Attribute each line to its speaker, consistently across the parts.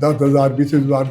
Speaker 1: 10,000, 20,000,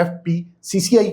Speaker 2: FPCCI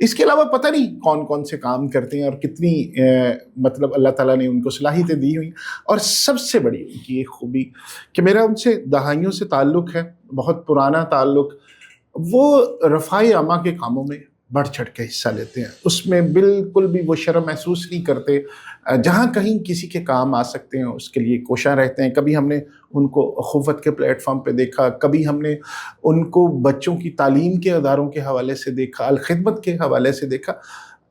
Speaker 2: اس کے علاوہ پتہ نہیں کون کون سے کام کرتے ہیں اور کتنی مطلب اللہ تعالیٰ نے ان کو صلاحیتیں دی ہوئی. اور سب سے بڑی ان کی ایک خوبی کہ میرا ان سے دہائیوں سے تعلق ہے, بہت پرانا تعلق. وہ رفاع عامہ کے کاموں میں بڑھ چڑھ کے حصہ لیتے ہیں, اس میں بالکل بھی وہ شرم محسوس نہیں کرتے. جہاں کہیں کسی کے کام آ سکتے ہیں اس کے لیے کوشاں رہتے ہیں. کبھی ہم نے ان کو اخوت کے پلیٹ فارم پہ دیکھا, کبھی ہم نے ان کو بچوں کی تعلیم کے اداروں کے حوالے سے دیکھا, الخدمت کے حوالے سے دیکھا.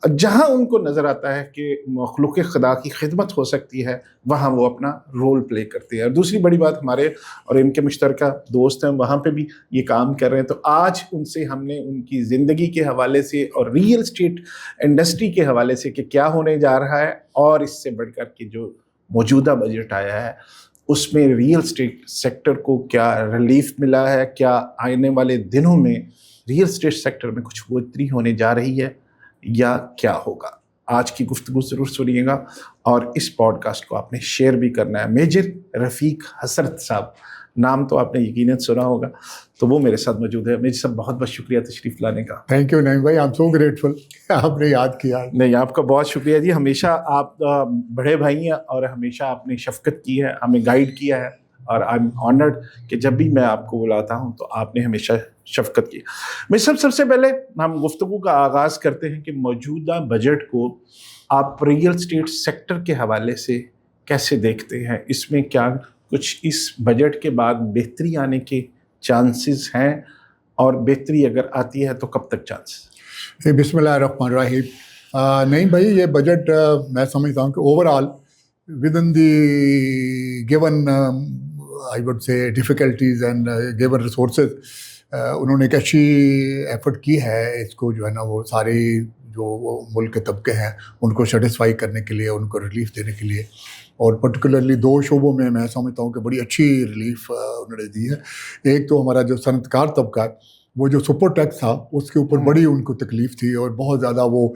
Speaker 2: جہاں ان کو نظر آتا ہے کہ مخلوق خدا کی خدمت ہو سکتی ہے وہاں وہ اپنا رول پلے کرتے ہیں. اور دوسری بڑی بات, ہمارے اور ان کے مشترکہ دوست ہیں, وہاں پہ بھی یہ کام کر رہے ہیں. تو آج ان سے ہم نے ان کی زندگی کے حوالے سے اور ریئل اسٹیٹ انڈسٹری کے حوالے سے کہ کیا ہونے جا رہا ہے, اور اس سے بڑھ کر کے جو موجودہ بجٹ آیا ہے اس میں ریئل اسٹیٹ سیکٹر کو کیا ریلیف ملا ہے, کیا آنے والے دنوں میں ریئل اسٹیٹ سیکٹر میں کچھ بہتری ہونے جا رہی ہے یا کیا ہوگا. آج کی گفتگو ضرور سنیے گا, اور اس پوڈ کاسٹ کو آپ نے شیئر بھی کرنا ہے. میجر رفیق حسرت صاحب, نام تو آپ نے یقیناً سنا ہوگا, تو وہ میرے ساتھ موجود ہے. میجر صاحب بہت بہت شکریہ تشریف لانے کا.
Speaker 1: تھینک یو نعیم بھائی, آئی ایم سو گریٹفل آپ نے یاد کیا.
Speaker 2: نہیں, آپ کا بہت شکریہ جی. ہمیشہ آپ بڑے بھائی ہیں اور ہمیشہ آپ نے شفقت کی ہے, ہمیں گائیڈ کیا ہے, اور آئی ایم آنرڈ کہ جب بھی میں آپ کو بلاتا ہوں تو آپ نے ہمیشہ شفقت کی. میں سب سے پہلے ہم گفتگو کا آغاز کرتے ہیں کہ موجودہ بجٹ کو آپ ریئل اسٹیٹ سیکٹر کے حوالے سے کیسے دیکھتے ہیں؟ اس میں کیا کچھ اس بجٹ کے بعد بہتری آنے کے چانسز ہیں, اور بہتری اگر آتی ہے تو کب تک چانسز؟
Speaker 1: بسم اللہ الرحمن الرحیم. نہیں بھائی, یہ بجٹ میں سمجھتا ہوں کہ over all with in the given I would say difficulties and given resources, انہوں نے ایک اچھی ایفرٹ کی ہے اس کو جو ہے نا وہ سارے جو وہ ملک کے طبقے ہیں ان کو سیٹسفائی کرنے کے لیے, ان کو ریلیف دینے کے لیے. اور پرٹیکولرلی 2 شعبوں میں سمجھتا ہوں کہ بڑی اچھی ریلیف انہوں نے دی ہے. ایک تو ہمارا جو صنعت کار طبقہ ہے, وہ جو سپر ٹیکس تھا اس کے اوپر بڑی ان کو تکلیف تھی اور بہت زیادہ وہ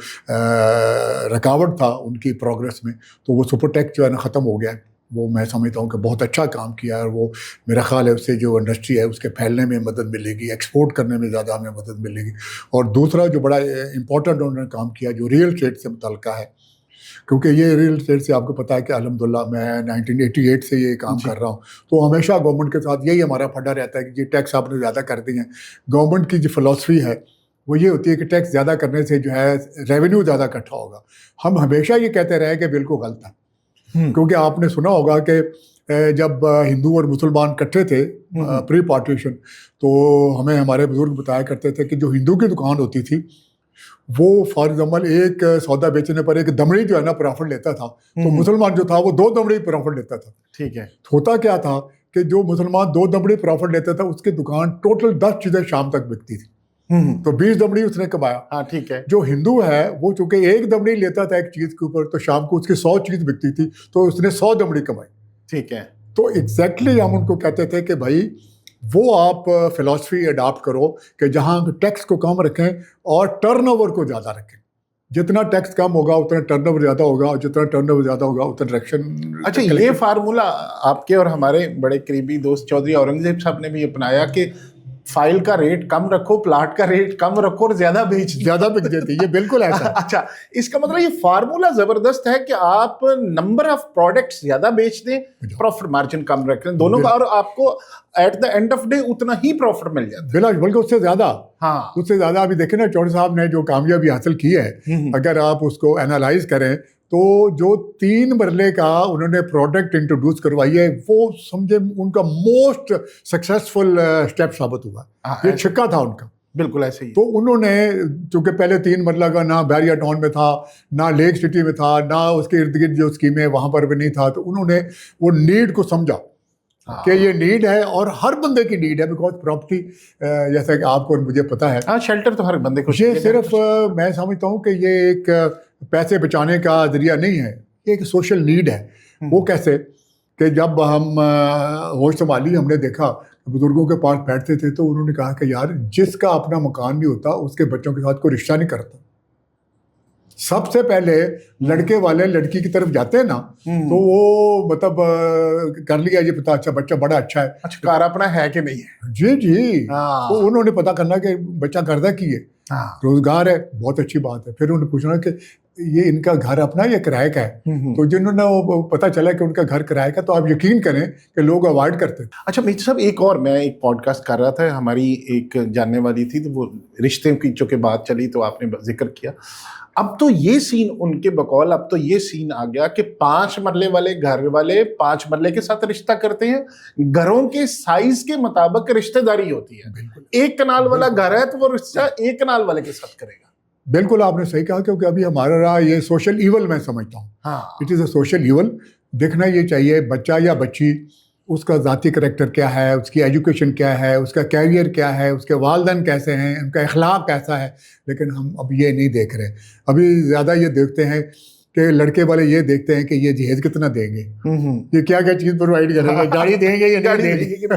Speaker 1: رکاوٹ تھا ان کی پروگرس میں, تو وہ سپر ٹیکس جو ہے نا ختم ہو گیا ہے. وہ میں سمجھتا ہوں کہ بہت اچھا کام کیا ہے, اور وہ میرا خیال ہے اس سے جو انڈسٹری ہے اس کے پھیلنے میں مدد ملے گی, ایکسپورٹ کرنے میں زیادہ ہمیں مدد ملے گی. اور دوسرا جو بڑا امپورٹنٹ انہوں نے کام کیا جو ریئل اسٹیٹ سے متعلقہ ہے, کیونکہ یہ ریئل اسٹیٹ سے آپ کو پتہ ہے کہ الحمدللہ میں 1988 سے یہ کام کر رہا ہوں, تو ہمیشہ گورنمنٹ کے ساتھ یہی ہمارا پھڈا رہتا ہے کہ یہ ٹیکس آپ نے زیادہ کر دی ہیں. گورنمنٹ کی جو فلاسفی ہے وہ یہ ہوتی ہے کہ ٹیکس زیادہ کرنے سے جو ہے ریونیو زیادہ اکٹھا ہوگا. ہم ہمیشہ یہ کہتے رہے کہ بالکل غلط ہے, کیونکہ آپ نے سنا ہوگا کہ جب ہندو اور مسلمان اکٹھے تھے پری پارٹیشن, تو ہمیں ہمارے بزرگ بتایا کرتے تھے کہ جو ہندو کی دکان ہوتی تھی وہ فار ایگزامپل ایک سودا بیچنے پر ایک دمڑی جو ہے نا پرافٹ لیتا تھا, تو مسلمان جو تھا وہ 2 دمڑی پرافٹ لیتا تھا.
Speaker 2: ٹھیک ہے.
Speaker 1: ہوتا کیا تھا کہ جو مسلمان 2 دمڑی پرافٹ لیتا تھا اس کی دکان ٹوٹل 10 چیزیں شام تک بکتی تھی, تو 20 دمڑی اس نے کمایا.
Speaker 2: ہاں ٹھیک ہے.
Speaker 1: جو ہندو ہے وہ چونکہ 1 دمڑی لیتا تھا ایک چیز کے اوپر, تو شام کو اس کی 100 چیز بکتی تھی, تو اس نے 100 دمڑی کمائی.
Speaker 2: ٹھیک ہے.
Speaker 1: تو ایگزیکٹلی ہم ان کو کہتے تھے کہ بھائی وہ آپ فلاسفی اڈاپٹ کرو کہ جہاں ٹیکس کو کم رکھیں اور ٹرن اوور کو زیادہ رکھیں. جتنا ٹیکس کم ہوگا اتنا ٹرن اوور زیادہ ہوگا, اور جتنا ٹرن اوور زیادہ ہوگا اتنا ڈائریکشن.
Speaker 2: اچھا, یہ فارمولا آپ کے اور ہمارے بڑے قریبی دوست چودھری اورنگزیب صاحب نے بھی اپنایا کہ فائل کا ریٹ کم رکھو, پلاٹ کا ریٹ کم رکھو اور زیادہ
Speaker 1: بک دیتی. یہ بالکل ایسا ہے.
Speaker 2: اچھا, اس کا مطلب یہ فارمولا زبردست ہے کہ آپ نمبر آف پروڈکٹس زیادہ بیچ دیں, پروفٹ مارجن کم رکھ لیں, دونوں کا, اور آپ کو at the end of day اتنا ہی پروفٹ مل جاتا ہے.
Speaker 1: بلکہ اس سے زیادہ.
Speaker 2: ہاں,
Speaker 1: اس سے زیادہ. ابھی دیکھیں نا چودھری صاحب نے جو کامیابی حاصل کی ہے, اگر آپ اس کو اینالائز کریں تو جو 3 مرلے کا انہوں نے پروڈکٹ انٹروڈیوس کروائی ہے وہ سمجھے ان کا موسٹ سکسیسفل اسٹیپ ثابت ہوا. یہ چھکا تھا ان کا.
Speaker 2: بالکل ایسے ہی.
Speaker 1: تو انہوں نے چونکہ پہلے 3 مرلہ کا نہ بیریا ٹاؤن میں تھا, نہ لیک سٹی میں تھا, نہ اس کے ارد گرد جو اسکیمیں وہاں پر بھی نہیں تھا, تو انہوں نے وہ نیڈ کو سمجھا کہ یہ نیڈ ہے اور ہر بندے کی نیڈ ہے, بیکاز پراپرٹی جیسا کہ آپ کو اور مجھے پتہ ہے,
Speaker 2: ہاں شیلٹر تو ہر بندے کو.
Speaker 1: یہ صرف میں سمجھتا ہوں کہ یہ ایک پیسے بچانے کا ذریعہ نہیں ہے, یہ ایک سوشل نیڈ ہے. وہ کیسے کہ جب ہم ہوش سنبھالی, ہم نے دیکھا بزرگوں کے پاس بیٹھتے تھے تو انہوں نے کہا کہ یار جس کا اپنا مکان نہیں ہوتا اس کے بچوں کے ساتھ کوئی رشتہ نہیں کرتا. سب سے پہلے لڑکے والے لڑکی کی طرف جاتے ہیں نا, تو وہ مطلب کر لیا یہ پتا اچھا بچہ بڑا اچھا ہے,
Speaker 2: کار اپنا ہے کہ نہیں ہے.
Speaker 1: جی تو انہوں نے پتا کرنا کہ بچہ کرتا کی ہے.
Speaker 2: ہاں
Speaker 1: روزگار ہے، بہت اچھی بات ہے. پھر انہوں نے پوچھنا کہ یہ ان کا گھر اپنا یا کرائے کا ہے؟ تو جنہوں نے وہ پتہ چلا کہ ان کا گھر کرائے کا، تو آپ یقین کریں کہ لوگ اوائڈ کرتے تھے.
Speaker 2: اچھا میجر صاحب، ایک اور میں ایک پوڈ کاسٹ کر رہا تھا، ہماری ایک جاننے والی تھی، تو وہ رشتے کی چونکہ بات چلی تو آپ نے ذکر کیا. اب تو یہ سین ان کے بقول اب تو یہ سین آ گیا کہ 5 مرلے والے گھر والے 5 مرلے کے ساتھ رشتہ کرتے ہیں. گھروں کے سائز کے مطابق رشتہ داری ہوتی ہے.
Speaker 1: بالکل
Speaker 2: 1 کنال والا گھر ہے تو وہ رشتہ 1 کنال والے کے ساتھ کرے گا.
Speaker 1: بالکل آپ نے صحیح کہا، کیونکہ ابھی ہمارا رہا یہ سوشل ایول میں سمجھتا ہوں.
Speaker 2: ہاں
Speaker 1: it is a social evil. دیکھنا یہ چاہیے بچہ یا بچی، اس کا ذاتی کریکٹر کیا ہے، اس کی ایجوکیشن کیا ہے، اس کا کیریئر کیا ہے، اس کے والدین کیسے ہیں، ان کا اخلاق کیسا ہے. لیکن ہم اب یہ نہیں دیکھ رہے. ابھی زیادہ یہ دیکھتے ہیں کہ لڑکے والے یہ دیکھتے ہیں کہ یہ جہیز کتنا دیں گے، یہ کیا کیا چیز پرووائڈ کریں گے، گاڑی دیں گے یا نہیں دیں گے.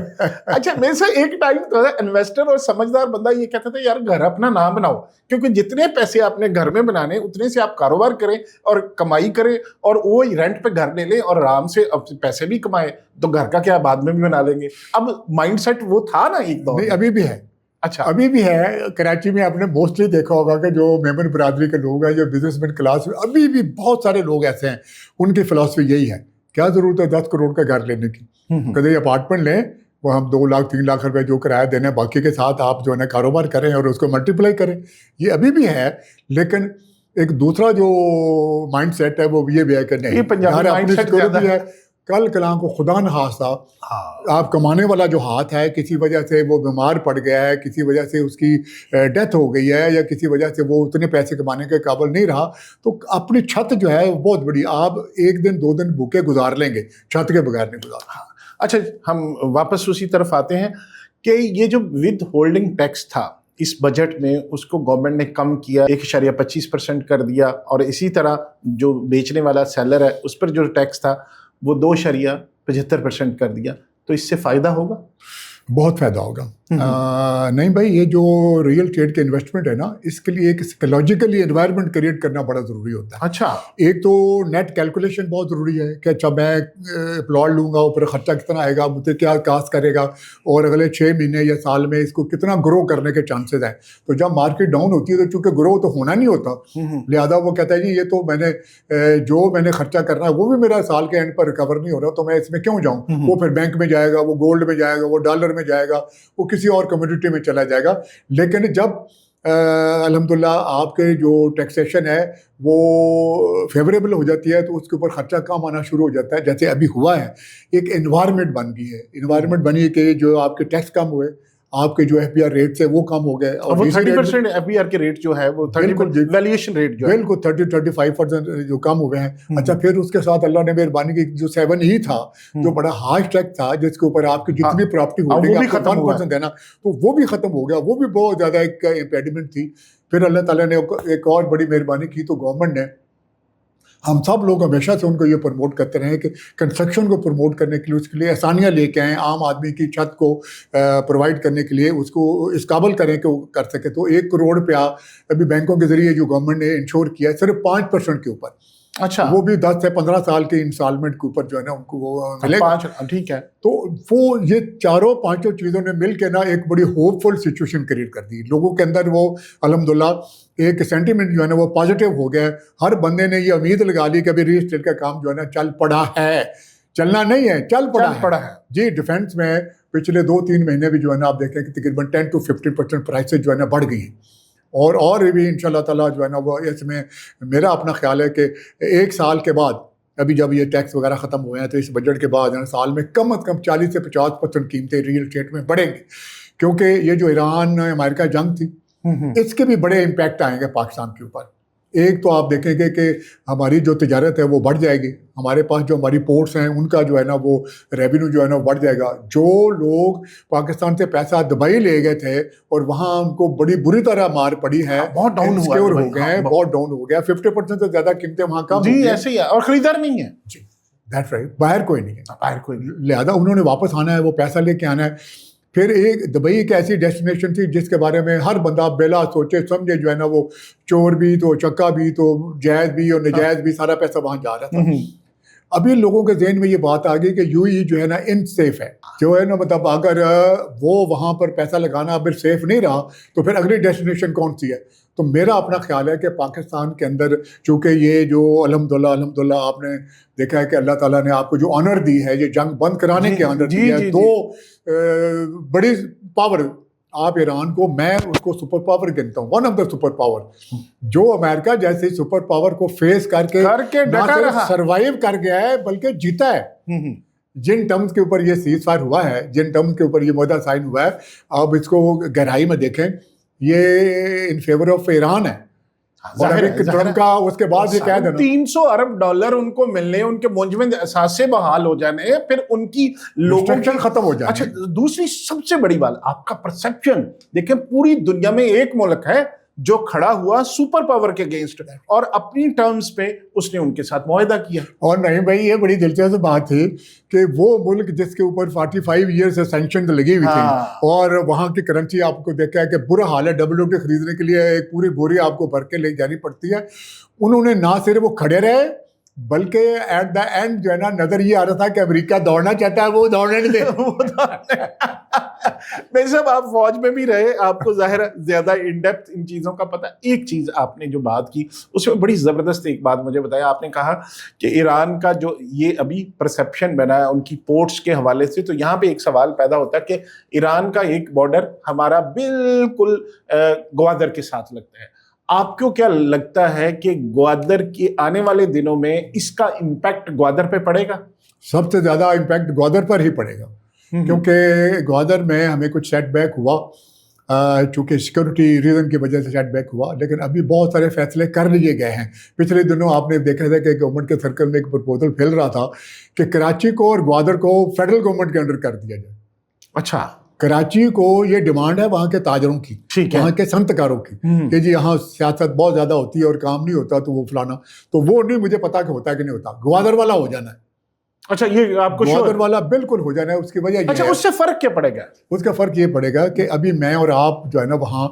Speaker 2: اچھا میرے سے ایک ٹائم تو انویسٹر اور سمجھدار بندہ یہ کہتا تھا یار گھر اپنا نہ بناؤ، کیونکہ جتنے پیسے آپ نے گھر میں بنانے اتنے سے آپ کاروبار کریں اور کمائی کریں اور وہ رینٹ پہ گھر لے لیں اور آرام سے پیسے بھی کمائیں، تو گھر کا کیا بعد میں بھی بنا لیں گے. اب مائنڈ سیٹ وہ تھا نا ایک دور.
Speaker 1: نہیں ابھی بھی ہے.
Speaker 2: اچھا
Speaker 1: ابھی بھی ہے. کراچی میں آپ نے موسٹلی دیکھا ہوگا کہ جو ممبر برادری کے لوگ ہیں، جو بزنس مین کلاس، ابھی بھی بہت سارے لوگ ایسے ہیں، ان کی فلاسفی یہی ہے، کیا ضرورت ہے 10 کروڑ کا گھر لینے کی، کدے اپارٹمنٹ لیں، وہ ہم 2 لاکھ 3 لاکھ روپے جو کرایہ دینا ہے، باقی کے ساتھ آپ جو ہے نا کاروبار کریں اور اس کو ملٹیپلائی کریں. یہ ابھی بھی ہے. لیکن ایک دوسرا جو مائنڈ سیٹ ہے وہ یہ بھی ہے کہ نہیں،
Speaker 2: پنجابی مائنڈ سیٹ
Speaker 1: سیکورٹی ہے. کل کلاں کو خدا نخواستہ آپ کمانے والا جو ہاتھ ہے کسی وجہ سے وہ بیمار پڑ گیا ہے، کسی وجہ سے اس کی ڈیتھ ہو گئی ہے، یا کسی وجہ سے وہ اتنے پیسے کمانے کے قابل نہیں رہا، تو اپنی چھت جو ہے وہ بہت بڑی، آپ 1 دن 2 دن بھوکے گزار لیں گے، چھت کے بغیر نہیں گزار.
Speaker 2: اچھا ہم واپس اسی طرف آتے ہیں کہ یہ جو ود ہولڈنگ ٹیکس تھا اس بجٹ میں، اس کو گورنمنٹ نے کم کیا، 1.25% کر دیا، اور اسی طرح جو بیچنے والا سیلر ہے اس پر جو ٹیکس تھا وہ 2.75% کر دیا. تو اس سے فائدہ ہوگا؟
Speaker 1: بہت فائدہ ہوگا. نہیں بھائی، یہ جو ریئل اسٹیٹ کے انویسٹمنٹ ہے نا، اس کے لیے ایک سائیکولوجیکلی انوائرمنٹ کریٹ کرنا بڑا ضروری ہوتا ہے.
Speaker 2: اچھا
Speaker 1: ایک تو نیٹ کیلکولیشن بہت ضروری ہے کہ اچھا میں پلاٹ لوں گا، اوپر خرچہ کتنا آئے گا، مجھے کیا کاسٹ کرے گا، اور اگلے 6 مہینے یا سال میں اس کو کتنا گرو کرنے کے چانسز ہیں. تو جب مارکیٹ ڈاؤن ہوتی ہے تو چونکہ گرو تو ہونا نہیں ہوتا، لہٰذا وہ کہتا ہے جی یہ تو میں نے خرچہ کرنا ہے وہ بھی میرا سال کے اینڈ پر ریکور نہیں ہو رہا، تو میں اس میں کیوں جاؤں. وہ پھر بینک میں جائے گا، وہ گولڈ میں جائے گا، وہ ڈالر میں جائے گا، وہ کسی اور کمیونٹی میں چلا جائے گا. لیکن جب الحمدللہ آپ کے جو ٹیکسیشن ہے وہ فیوریبل ہو جاتی ہے تو اس کے اوپر خرچہ کم آنا شروع ہو جاتا ہے. جیسے ابھی ہوا ہے، ایک انوائرمنٹ بن گئی ہے، انوائرمنٹ بنی کہ جو آپ کے ٹیکس کم ہوئے، آپ کے جو ایف پی آر ریٹ سے وہ کم ہو گئے، اور
Speaker 2: 30% ایف پی آر کے ریٹ جو ہے وہ 30% ویلیویشن ریٹ جو ہے
Speaker 1: بالکل 30-35% جو کم ہوئے ہیں. اچھا پھر اس کے ساتھ اللہ نے مہربانی کی، جو 7 ہی تھا جو بڑا ہارش ٹیکس تھا جس کے اوپر آپ کی جتنی پراپرٹی ہوگی
Speaker 2: وہ بھی ختم ہوا
Speaker 1: 1% دینا، تو وہ بھی ختم ہو گیا. وہ بھی بہت زیادہ ایک امپیڈمنٹ تھی. پھر اللہ تعالیٰ نے ایک اور بڑی مہربانی کی، تو گورنمنٹ نے، ہم سب لوگ ہمیشہ سے ان کو یہ پروموٹ کرتے رہے کہ کنسٹرکشن کو پروموٹ کرنے کے لیے، اس کے لیے آسانیاں لے کے آئیں، عام آدمی کی چھت کو پرووائڈ کرنے کے لیے اس کو اس قابل کریں کہ وہ کر سکے. تو 1 کروڑ روپیہ ابھی بینکوں کے ذریعے جو گورنمنٹ نے انشور کیا ہے صرف 5% کے اوپر.
Speaker 2: اچھا
Speaker 1: وہ بھی 10 سے 15 سال کے انسٹالمنٹ کے اوپر جو ہے نا ان کو وہ ملے گا.
Speaker 2: ٹھیک ہے.
Speaker 1: تو وہ یہ 4-5 چیزوں نے مل کے نا ایک بڑی ہوپ فل سچویشن کریٹ کر دی لوگوں کے اندر. وہ الحمدللہ ایک سینٹیمنٹ جو ہے نا وہ پازیٹیو ہو گیا. ہر بندے نے یہ امید لگا لی کہ ابھی ریل اسٹیٹ کا کام جو ہے نا چل پڑا ہے، چلنا نہیں ہے، چل پڑا ہے. جی ڈیفینس میں پچھلے 2-3 مہینے بھی جو ہے نا آپ دیکھیں کہ تقریباً 10-15% پرائسز جو ہے نا بڑھ گئی ہیں. اور بھی ان شاء اللہ تعالیٰ جو ہے نا وہ اس میں میرا اپنا خیال ہے کہ 1 سال کے بعد، ابھی جب یہ ٹیکس وغیرہ ختم ہوئے ہیں تو اس بجٹ کے بعد سال میں کم از کم 40 سے 50% قیمتیں ریئل اسٹیٹ میں بڑھیں گی. کیونکہ یہ جو ایران امریکہ جنگ تھی، اس کے بھی بڑے امپیکٹ آئیں گے پاکستان کے اوپر. ایک تو آپ دیکھیں گے کہ ہماری جو تجارت ہے وہ بڑھ جائے گی، ہمارے پاس جو ہماری پورٹس ہیں ان کا جو ہے نا وہ ریونیو جو ہے نا بڑھ جائے گا. جو لوگ پاکستان سے پیسہ دبئی لے گئے تھے اور وہاں ان کو بڑی بری طرح مار پڑی ہے،
Speaker 2: بہت ڈاؤن
Speaker 1: ہو گئے ہیں، بہت ڈاؤن ہو گیا، 50% سے زیادہ قیمتیں وہاں کم.
Speaker 2: جی ایسے ہی ہے، اور خریدار نہیں ہے.
Speaker 1: جی دیٹس رائٹ، باہر کوئی نہیں ہے،
Speaker 2: باہر کوئی نہیں.
Speaker 1: لہٰذا انہوں نے واپس آنا ہے، وہ پیسہ لے کے آنا ہے. پھر ایک دبئی ایک ایسی ڈیسٹینیشن تھی جس کے بارے میں ہر بندہ بلا سوچے سمجھے جو ہے نا وہ چور بھی تو چکا بھی تو جائز بھی اور نجائز بھی سارا پیسہ وہاں جا رہا تھا. ابھی لوگوں کے ذہن میں یہ بات آ گئی کہ UAE جو ہے نا ان سیف ہے، جو ہے نا مطلب اگر وہ وہاں پر پیسہ لگانا اب سیف نہیں رہا تو پھر اگلی ڈیسٹینیشن کون سی ہے؟ تو میرا اپنا خیال ہے کہ پاکستان کے اندر چونکہ یہ جو الحمدللہ آپ نے دیکھا ہے کہ اللہ تعالیٰ نے آپ کو جو آنر دی ہے، یہ جنگ بند کرانے کی آنر دی ہے، دو بڑی پاور، آپ ایران کو، میں اس کو سپر پاور گنتا ہوں، one of the super power, جو امریکہ جیسے سپر پاور کو فیس کر کے نہ صرف سروائیو کر گیا ہے بلکہ جیتا ہے۔ جن ٹرمز کے اوپر یہ سیز فائر ہوا ہے، جن ٹرمز کے اوپر یہ معاہدہ سائن ہوا ہے، آپ اس کو گہرائی میں دیکھیں، یہ ان فیور آف ایران ہے۔ اور ٹرمپ کا اس کے بعد یہ کہہ دینا
Speaker 2: $300 ارب ان کو ملنے، ان کے منجمد اثاثے بحال ہو جانے، پھر ان کی لوگوں کی
Speaker 1: ختم ہو جائے۔
Speaker 2: اچھا، دوسری سب سے بڑی بات، آپ کا پرسپشن دیکھیں، پوری دنیا میں ایک ملک ہے جو کھڑا ہوا سپر پاور کے اگینسٹ اور اپنی ٹرمز پہ اس نے ان کے ساتھ معاہدہ کیا۔
Speaker 1: اور نہیں بھائی، یہ بڑی دلچسپ بات تھی کہ وہ ملک جس کے اوپر 45 ایئر سے سینکشن لگی ہوئی تھی، اور وہاں کی کرنسی آپ کو دیکھا ہے کہ برا حال ہے، WTO خریدنے کے لیے ایک پوری بوری آپ کو بھر کے لے جانی پڑتی ہے۔ انہوں نے نہ صرف وہ کھڑے رہے بلکہ ایٹ دا اینڈ جو ہے نا نظر یہ آ رہا تھا کہ امریکہ دوڑنا چاہتا ہے، وہ دوڑنے نہیں دے۔
Speaker 2: بھائی صاحب، آپ فوج میں بھی رہے، آپ کو ظاہر زیادہ ان ڈیپتھ ان چیزوں کا پتہ۔ ایک چیز آپ نے جو بات کی اس میں بڑی زبردست ایک بات مجھے بتایا، آپ نے کہا کہ ایران کا جو یہ ابھی پرسیپشن بنا ہے ان کی پورٹس کے حوالے سے، تو یہاں پہ ایک سوال پیدا ہوتا ہے کہ ایران کا ایک بارڈر ہمارا بالکل گوادر کے ساتھ لگتا ہے۔ آپ کو کیا لگتا ہے کہ گوادر کے آنے والے دنوں میں اس کا امپیکٹ گوادر پہ پڑے گا؟
Speaker 1: سب سے زیادہ امپیکٹ گوادر پر ہی پڑے گا، کیونکہ گوادر میں ہمیں کچھ سیٹ بیک ہوا، چونکہ سیکورٹی ریزن کی وجہ سے سیٹ بیک ہوا، لیکن ابھی بہت سارے فیصلے کر لیے گئے ہیں۔ پچھلے دنوں آپ نے دیکھا تھا کہ گورنمنٹ کے سرکل میں ایک پرپوزل پھیل رہا تھا کہ کراچی کو اور گوادر کو فیڈرل گورنمنٹ کے انڈر کر دیا جائے۔
Speaker 2: اچھا،
Speaker 1: کراچی کو یہ ڈیمانڈ ہے وہاں کے تاجروں کی، وہاں کے صنعت کاروں کی، کہ جی یہاں سیاست بہت زیادہ ہوتی ہے اور کام نہیں ہوتا تو وہ فلانا، تو وہ نہیں مجھے پتا کہ ہوتا ہے کہ نہیں ہوتا، گوادر والا ہو جانا ہے۔
Speaker 2: اچھا، یہ آپ کو
Speaker 1: گوادر والا بالکل ہو جانا ہے۔ اس کی وجہ یہ ہے،
Speaker 2: اس سے فرق کیا پڑے گا؟
Speaker 1: اس کا فرق یہ پڑے گا کہ ابھی میں اور آپ جو ہے نا وہاں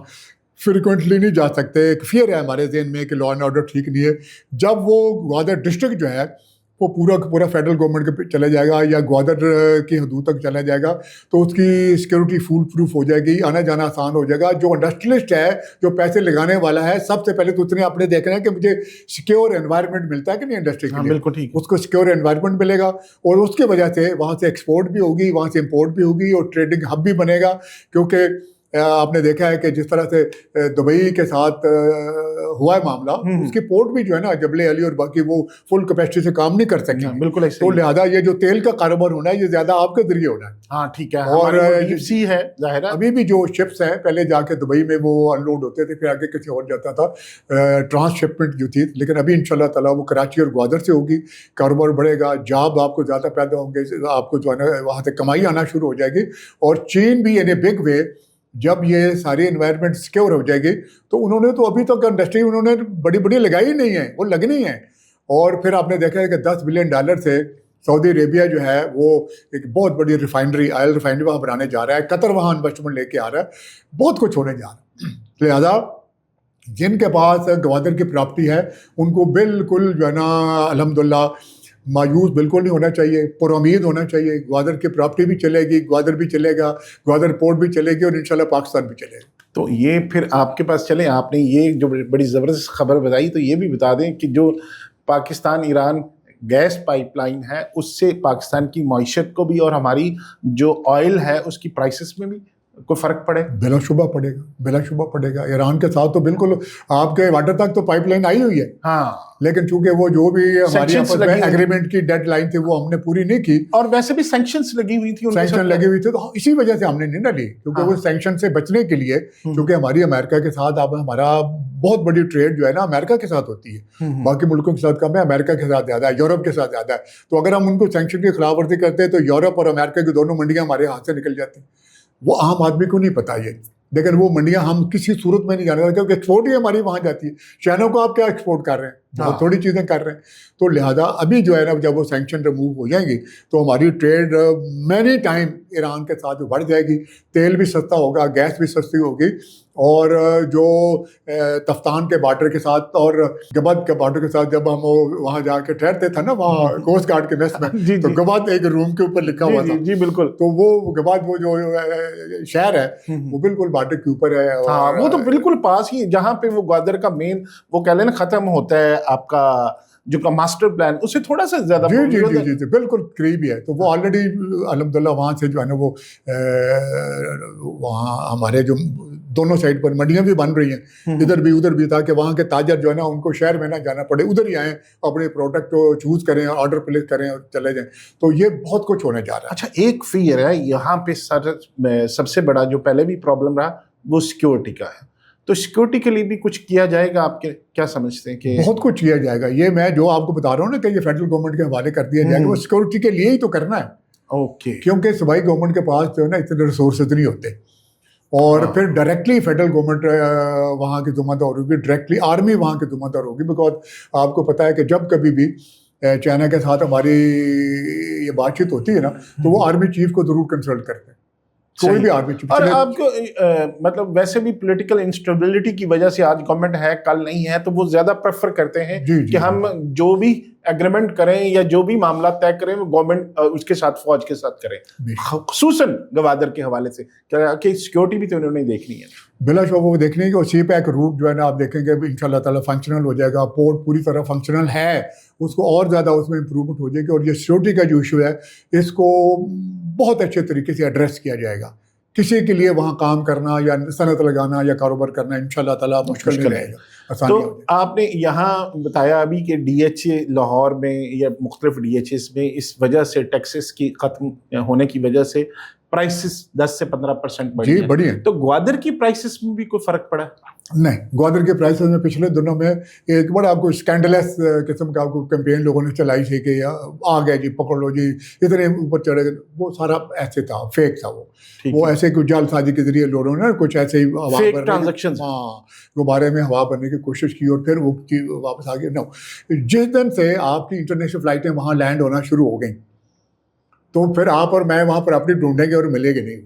Speaker 1: فریکوینٹلی نہیں جا سکتے، ایک فیئر ہے ہمارے ذہن میں کہ لا اینڈ آرڈر ٹھیک نہیں ہے۔ جب وہ گوادر ڈسٹرکٹ جو ہے وہ پورا فیڈرل گورنمنٹ کے چلا جائے گا یا گوادر کی حدود تک چلا جائے گا تو اس کی سیکورٹی فول پروف ہو جائے گی، آنا جانا آسان ہو جائے گا۔ جو انڈسٹریلسٹ ہے، جو پیسے لگانے والا ہے، سب سے پہلے تو اتنے آپ نے دیکھنا ہے کہ مجھے سیکیور انوائرمنٹ ملتا ہے کہ نہیں انڈسٹری کے لیے،
Speaker 2: بالکل ٹھیک،
Speaker 1: اس کو سیکیور انوائرمنٹ ملے گا، اور اس کی وجہ سے وہاں سے ایکسپورٹ بھی ہوگی، وہاں سے امپورٹ بھی ہوگی، اور ٹریڈنگ ہب بھی بنے گا۔ کیونکہ آپ نے دیکھا ہے کہ جس طرح سے دبئی کے ساتھ ہوا ہے معاملہ، اس کی پورٹ بھی جو ہے نا جبل علی اور باقی وہ فل کیپیسٹی سے کام نہیں کر سکیں،
Speaker 2: بالکل،
Speaker 1: تو لہٰذا یہ جو تیل کا کاروبار ہونا ہے یہ زیادہ آپ کے ذریعے ہونا ہے۔
Speaker 2: ہاں ٹھیک ہے،
Speaker 1: اور
Speaker 2: سی ہے ظاہر ہے،
Speaker 1: ابھی بھی جو شپس ہیں پہلے جا کے دبئی میں وہ ان لوڈ ہوتے تھے، پھر آگے کسی اور جاتا تھا، ٹرانس شپمنٹ جو تھی، لیکن ابھی انشاءاللہ تعالیٰ وہ کراچی اور گوادر سے ہوگی، کاروبار بڑھے گا، جاب آپ کو زیادہ پیدا ہوں گے، آپ کو جو ہے نا وہاں سے کمائی آنا شروع ہو جائے گی۔ اور چین بھی ان اے بگ وے، جب یہ ساری انوائرمنٹ سیکیور ہو جائے گی تو انہوں نے تو ابھی تک انڈسٹری انہوں نے بڑی لگائی نہیں ہے، وہ لگنی ہے۔ اور پھر آپ نے دیکھا ہے کہ $10 بلین سے سعودی عربیہ جو ہے وہ ایک بہت بڑی ریفائنری، آئل ریفائنری وہاں بنانے جا رہا ہے، قطر وہاں انویسٹمنٹ لے کے آ رہا ہے، بہت کچھ ہونے جا رہا ہے۔ لہٰذا جن کے پاس گوادر کی پراپرٹی ہے ان کو بالکل جو ہے نا الحمدللہ مایوس بالکل نہیں ہونا چاہیے، پر امید ہونا چاہیے۔ گوادر کی پراپرٹی بھی چلے گی، گوادر بھی چلے گا، گوادر پورٹ بھی چلے گی، اور انشاءاللہ پاکستان بھی چلے گا۔
Speaker 2: تو یہ پھر آپ کے پاس چلیں، آپ نے یہ جو بڑی زبردست خبر بتائی، تو یہ بھی بتا دیں کہ جو Pakistan Iran gas pipeline ہے اس سے پاکستان کی معیشت کو بھی اور ہماری جو آئل ہے اس کی پرائسز میں بھی کوئی فرق پڑے؟
Speaker 1: بلا شبہ پڑے گا، بلا شبہ پڑے گا۔ ایران کے ساتھ تو بالکل آپ کے واٹر تک تو پائپ لائن آئی ہوئی ہے،
Speaker 2: ہاں،
Speaker 1: لیکن چونکہ وہ جو بھی ہماری آپس میں ایگریمنٹ کی ڈیڈ لائن تھی وہ ہم نے پوری نہیں کی،
Speaker 2: اور ویسے بھی سینکشنز لگی ہوئی تھی،
Speaker 1: سینکشن لگی ہوئی تھی، تو اسی وجہ سے ہم نے نہیں ڈالی، کیونکہ وہ سینکشن سے بچنے کے لیے، کیونکہ ہماری امریکہ کے ساتھ اب ہمارا بہت بڑی ٹریڈ جو ہے نا امریکہ کے ساتھ ہوتی ہے، باقی ملکوں کے ساتھ کم ہے، امریکہ کے ساتھ زیادہ ہے، یورپ کے ساتھ زیادہ ہے۔ تو اگر ہم ان کو سینکشن کی خلاف ورزی کرتے ہیں تو یورپ اور امریکہ کی دونوں منڈیاں ہمارے ہاتھ سے نکل جاتی ہیں۔ وہ عام آدمی کو نہیں پتا یہ، لیکن وہ منڈیاں ہم کسی صورت میں نہیں جانے والے، کیونکہ ایکسپورٹ ہی ہماری وہاں جاتی ہے۔ چائنا کو آپ کیا ایکسپورٹ کر رہے ہیں؟ بہت تھوڑی چیزیں کر رہے ہیں۔ تو لہٰذا ابھی جو ہے نا جب وہ سینکشن ریموو ہو جائیں گی تو ہماری ٹریڈ مینی ٹائم ایران کے ساتھ بڑھ جائے گی، تیل بھی سستا ہوگا، گیس بھی سستی ہوگی، اور جو تفتان کے بارڈر کے ساتھ اور گبد کے بارڈر کے ساتھ جب ہم وہاں جا کے ٹھہرتے تھے نا وہاں کوسٹ گارڈ کے میس میں تو گبد ایک روم کے اوپر لکھا ہوا تھا.
Speaker 2: جی بالکل.
Speaker 1: تو وہ گبد وہ جو شہر ہے وہ بالکل بارڈر کے اوپر ہے.
Speaker 2: ہاں وہ تو بالکل پاس ہی جہاں پہ وہ گوادر کا مین وہ کہہ لیں نا ختم ہوتا ہے آپ کا جو کا ماسٹر پلان اسے تھوڑا سا زیادہ
Speaker 1: جی بالکل قریب ہی ہے. تو وہ آلریڈی الحمدللہ وہاں سے جو ہے نا وہ وہاں ہمارے جو دونوں سائڈ پر منڈیاں بھی بن رہی ہیں ادھر بھی ادھر بھی, تاکہ وہاں کے تاجر جو ہے نا ان کو شہر میں نہ جانا پڑے, ادھر ہی آئیں اپنے پروڈکٹ کو چوز کریں, آرڈر پلیس کریں اور چلے جائیں. تو یہ بہت کچھ ہونے جا رہا ہے.
Speaker 2: اچھا ایک فیئر ہے یہاں پہ سب سے بڑا جو پہلے بھی پرابلم رہا وہ سیکیورٹی کا ہے. تو سیکیورٹی کے لیے بھی کچھ کیا جائے گا, آپ کے کیا سمجھتے ہیں کہ
Speaker 1: بہت کچھ کیا جائے گا. یہ میں جو آپ کو بتا رہا ہوں نا کہ یہ فیڈرل گورنمنٹ کے حوالے کر دیا جائے گا, وہ سیکیورٹی کے لیے ہی تو کرنا ہے.
Speaker 2: اوکے.
Speaker 1: کیونکہ صوبائی گورنمنٹ کے پاس جو ہے نا اتنے ریسورسز نہیں ہوتے, اور پھر ڈائریکٹلی فیڈرل گورنمنٹ وہاں کی ذمہ دار ہوگی, ڈائریکٹلی آرمی وہاں کی ذمہ دار ہوگی. بیکاز آپ کو پتہ ہے کہ جب کبھی بھی چائنا کے ساتھ ہماری یہ بات چیت ہوتی ہے نا تو وہ آرمی چیف کو ضرور کنسلٹ کرتے ہیں, کوئی بھی آرمی چیف.
Speaker 2: اور آپ کو مطلب ویسے بھی پولیٹیکل انسٹیبلٹی کی وجہ سے آج گورنمنٹ ہے کل نہیں ہے, تو وہ زیادہ پریفر کرتے ہیں کہ ہم جو بھی ایگریمنٹ کریں یا جو بھی معاملات طے کریں وہ گورنمنٹ اس کے ساتھ فوج کے ساتھ کریں, خصوصاً گوادر کے حوالے سے کہ سیکیورٹی بھی تو انہوں نے دیکھنی ہے.
Speaker 1: بلا شبہ وہ دیکھنے کہ سی پیک روٹ جو ہے نا آپ دیکھیں گے ان شاء اللہ تعالیٰ فنکشنل ہو جائے گا. پورٹ پوری طرح فنکشنل ہے, اس کو اور زیادہ اس میں امپرومنٹ ہو جائے گی. اور یہ سیکیورٹی کا جو ایشو ہے اس کو بہت اچھے طریقے سے ایڈریس کیا جائے گا. کسی کے لیے وہاں کام کرنا یا صنعت لگانا یا کاروبار کرنا ان شاء اللہ تعالیٰ مشکل نہیں رہے گا.
Speaker 2: تو آپ نے یہاں بتایا ابھی کہ ڈی ایچ اے لاہور میں یا مختلف ڈی ایچ ایس میں اس وجہ سے ٹیکسز کی ختم ہونے کی وجہ سے پرائسز 10 سے 15% بڑھی ہیں. تو گوادر کی پرائسز میں بھی کوئی فرق پڑا؟
Speaker 1: نہیں, گوادر کے پرائسز میں پچھلے دنوں میں ایک بڑا آپ کو اسکینڈلس قسم کا آپ کو کیمپین لوگوں نے چلائی تھی کہ آ گیا جی پکڑ لو جی اتنے اوپر چڑھے گئے. وہ سارا ایسے تھا, فیک تھا. وہ ایسے کوئی جال سازی کے ذریعے لوگوں نے کچھ ایسے ہی غبارے میں ہوا بھرنے کی کوشش کی اور پھر وہ واپس آ گئے. نو, جس دن سے آپ کی انٹرنیشنل فلائٹیں وہاں لینڈ ہونا شروع ہو گئیں تو پھر آپ اور میں وہاں پر اپنی ڈھونڈیں گے اور ملے گے نہیں.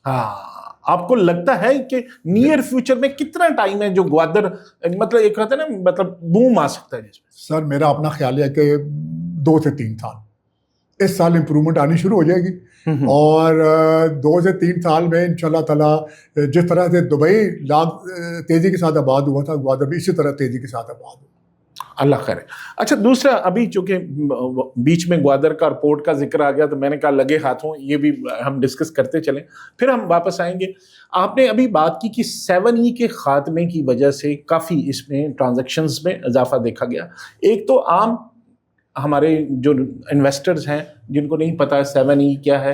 Speaker 2: ہاں, آپ کو لگتا ہے کہ نیئر فیوچر میں کتنا ٹائم ہے جو گوادر مطلب ایک کہتے ہیں نا مطلب بوم آ سکتا ہے جس میں؟
Speaker 1: سر میرا اپنا خیال ہے کہ 2 سے 3 سال, اس سال امپرومنٹ آنی شروع ہو جائے گی. اور 2 سے 3 سال میں انشاءاللہ تعالیٰ جس طرح سے دبئی تیزی کے ساتھ آباد ہوا تھا گوادر بھی اسی طرح تیزی کے ساتھ آباد ہوا.
Speaker 2: اللہ خیر. اچھا دوسرا, ابھی چونکہ بیچ میں گوادر کا اور پورٹ کا ذکر آ گیا تو میں نے کہا لگے ہاتھوں یہ بھی ہم ڈسکس کرتے چلیں, پھر ہم واپس آئیں گے. آپ نے ابھی بات کی کہ 7E کے خاتمے کی وجہ سے کافی اس میں ٹرانزیکشنز میں اضافہ دیکھا گیا. ایک تو عام ہمارے جو انویسٹرز ہیں جن کو نہیں پتا 7E کیا ہے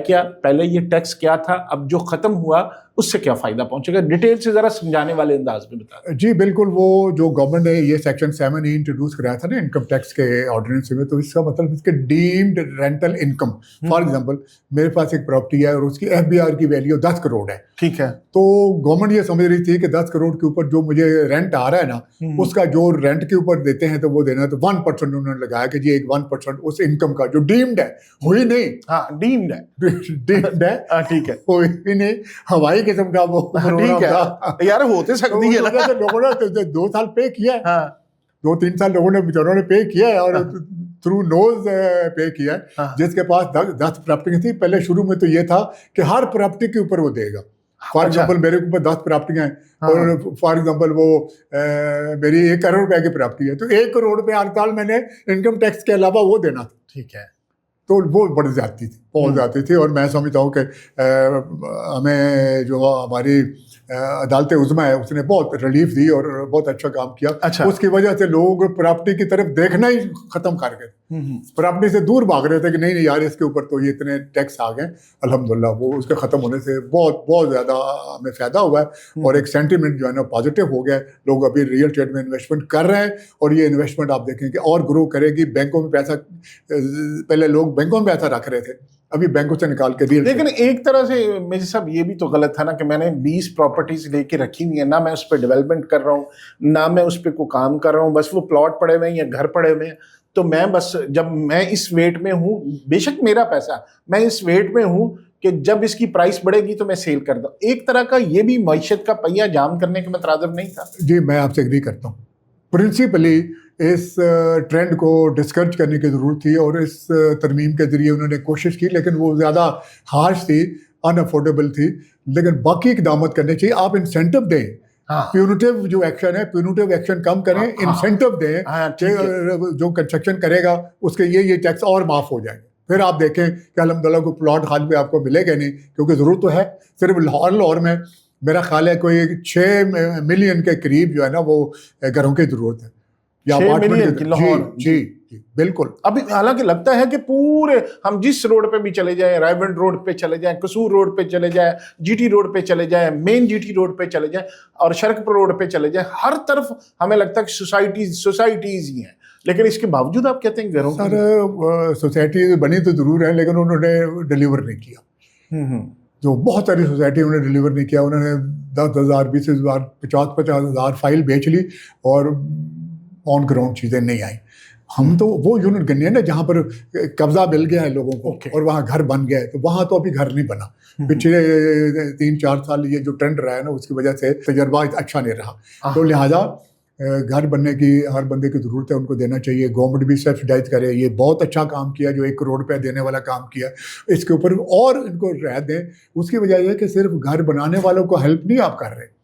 Speaker 2: کیا, پہلے یہ ٹیکس کیا تھا, اب جو ختم ہوا اس سے کیا فائدہ پہنچے گا, ڈیٹیل سے ذرا سمجھانے والے انداز میں بتا دیں.
Speaker 1: جی بالکل, وہ جو گورنمنٹ نے یہ سیکشن 7E انٹروڈیوس کرایا تھا نا انکم ٹیکس کے آرڈیننس میں, تو اس کا مطلب اس کے deemed rental income. For example میرے پاس ایک پراپرٹی ہے اور اس کی FBR کی ویلیو 10 کروڑ ہے.
Speaker 2: ٹھیک ہے.
Speaker 1: تو گورنمنٹ یہ سمجھ رہی تھی کہ 10 کروڑ کے اوپر جو مجھے رینٹ آ رہا ہے نا اس کا جو رینٹ کے اوپر دیتے ہیں تو وہ دینا, تو 1% انہوں نے لگایا کہ جی ایک 1% اس انکم کا جو ڈیمڈ ہے, ہوئی نہیں.
Speaker 2: ہاں ڈیمڈ ہے, ٹھیک ہے,
Speaker 1: ہوئی نہیں, ہوائی قسم کا وہ.
Speaker 2: ٹھیک ہے یار, ہوتے سکتی ہے نا.
Speaker 1: لوگوں نے 2 سال پے کیا ہے, 2-3 سال لوگوں نے بیچاروں نے پے کیا ہے اور تھرو نوز پے کیا ہے. جس کے پاس 10 پراپرٹیاں تھیں, پہلے شروع میں تو یہ تھا کہ ہر پراپرٹی کے اوپر وہ دے گا. فار ایگزامپل میرے اوپر 10 پراپرٹیاں ہیں اور فار ایگزامپل وہ میری 1 کروڑ روپے کی پراپرٹی ہے, تو 1 کروڑ روپے ہر سال میں نے انکم ٹیکس کے علاوہ وہ دینا تھا.
Speaker 2: ٹھیک ہے.
Speaker 1: تو وہ بڑی زیادتی تھی, بہت زیادتی تھی. اور میں سمجھتا ہوں کہ ہمیں جو ہماری عدالت عظمیٰ ہے اس نے بہت ریلیف دی اور بہت اچھا کام کیا. اس کی وجہ سے لوگ پراپرٹی کی طرف دیکھنا ہی ختم کر گئے, پراپرٹی سے دور بھاگ رہے تھے کہ نہیں یار اس کے اوپر تو یہ اتنے ٹیکس آ گئے. الحمدللہ وہ اس کے ختم ہونے سے بہت زیادہ ہمیں فائدہ ہوا ہے اور ایک سینٹیمنٹ جو ہے نا پازیٹیو ہو گیا. لوگ ابھی ریئل اسٹیٹ میں انویسٹمنٹ کر رہے ہیں اور یہ انویسٹمنٹ آپ دیکھیں کہ اور گرو کرے گی. بینکوں میں پیسہ, پہلے لوگ بینکوں میں پیسہ رکھ رہے تھے, ابھی بینکوں سے نکال کے ریئل.
Speaker 2: لیکن ایک طرح سے میجر صاحب یہ بھی تو غلط تھا نا کہ میں نے 20 پراپرٹیز لے کے رکھی ہوئی ہیں, نہ میں اس پہ ڈیولپمنٹ کر رہا ہوں, نہ میں اس پہ کوئی کام کر رہا ہوں, بس وہ پلاٹ پڑے ہوئے ہیں یا گھر پڑے ہوئے ہیں. تو میں بس جب میں اس ویٹ میں ہوں, بے شک میرا پیسہ, میں اس ویٹ میں ہوں کہ جب اس کی پرائس بڑھے گی تو میں سیل کر دوں. ایک طرح کا یہ بھی معیشت کا پہیہ جام کرنے کے مترادف نہیں تھا؟
Speaker 1: جی میں آپ سے ایگری کرتا ہوں. پرنسپلی اس ٹرینڈ کو ڈسکرج کرنے کی ضرورت تھی اور اس ترمیم کے ذریعے انہوں نے کوشش کی, لیکن وہ زیادہ ہارش تھی, ان افورڈیبل تھی. لیکن باقی اقدامات کرنے چاہیے. آپ انسینٹو دیں, پیونیٹیو جو ایکشن ہے پیونیٹیو ایکشن کم کریں, انسینٹو دیں کہ جو کنسٹرکشن کرے گا اس کے یہ ٹیکس اور معاف ہو جائیں گے. پھر آپ دیکھیں کہ الحمدللہ کوئی پلاٹ خالی پہ آپ کو ملے گا نہیں, کیونکہ ضرورت تو ہے. صرف لاہور میں میرا خیال ہے کوئی 6 ملین کے قریب جو ہے نا وہ گھروں کی ضرورت ہے, یا
Speaker 2: 6 ملین کی لاہور.
Speaker 1: جی بالکل.
Speaker 2: ابھی حالانکہ لگتا ہے کہ پورے ہم جس روڈ پہ بھی چلے جائیں, رائیونڈ روڈ پہ چلے جائیں, قصور روڈ پہ چلے جائیں, جی ٹی روڈ پہ چلے جائیں, مین جی ٹی روڈ پہ چلے جائیں اور شرکپور روڈ پہ چلے جائیں, ہر طرف ہمیں لگتا ہے کہ سوسائٹیز ہی ہیں. لیکن اس کے باوجود آپ کہتے ہیں گھروں
Speaker 1: سر سوسائٹی بنی تو ضرور ہے, لیکن انہوں نے ڈیلیور نہیں کیا. جو بہت ساری سوسائٹی انہوں نے ڈیلیور نہیں کیا. انہوں نے 10,000 20,000 50,000 فائل بیچ لی اور آن گراؤنڈ چیزیں نہیں آئیں. ہم تو وہ یونٹ گنے ہیں نا جہاں پر قبضہ مل گیا ہے لوگوں کو اور وہاں گھر بن گیا ہے, تو وہاں تو ابھی گھر نہیں بنا. پچھلے 3-4 سال یہ جو ٹرینڈ رہا ہے نا اس کی وجہ سے تجربہ اچھا نہیں رہا. تو لہٰذا گھر بننے کی ہر بندے کی ضرورت ہے, ان کو دینا چاہیے. گورنمنٹ بھی سبسڈائز کرے, یہ بہت اچھا کام کیا جو 1 کروڑ روپے دینے والا کام کیا. اس کے اوپر اور ان کو رعایت دیں. اس کی وجہ یہ ہے کہ صرف گھر بنانے والوں کو ہیلپ نہیں آپ کر رہے,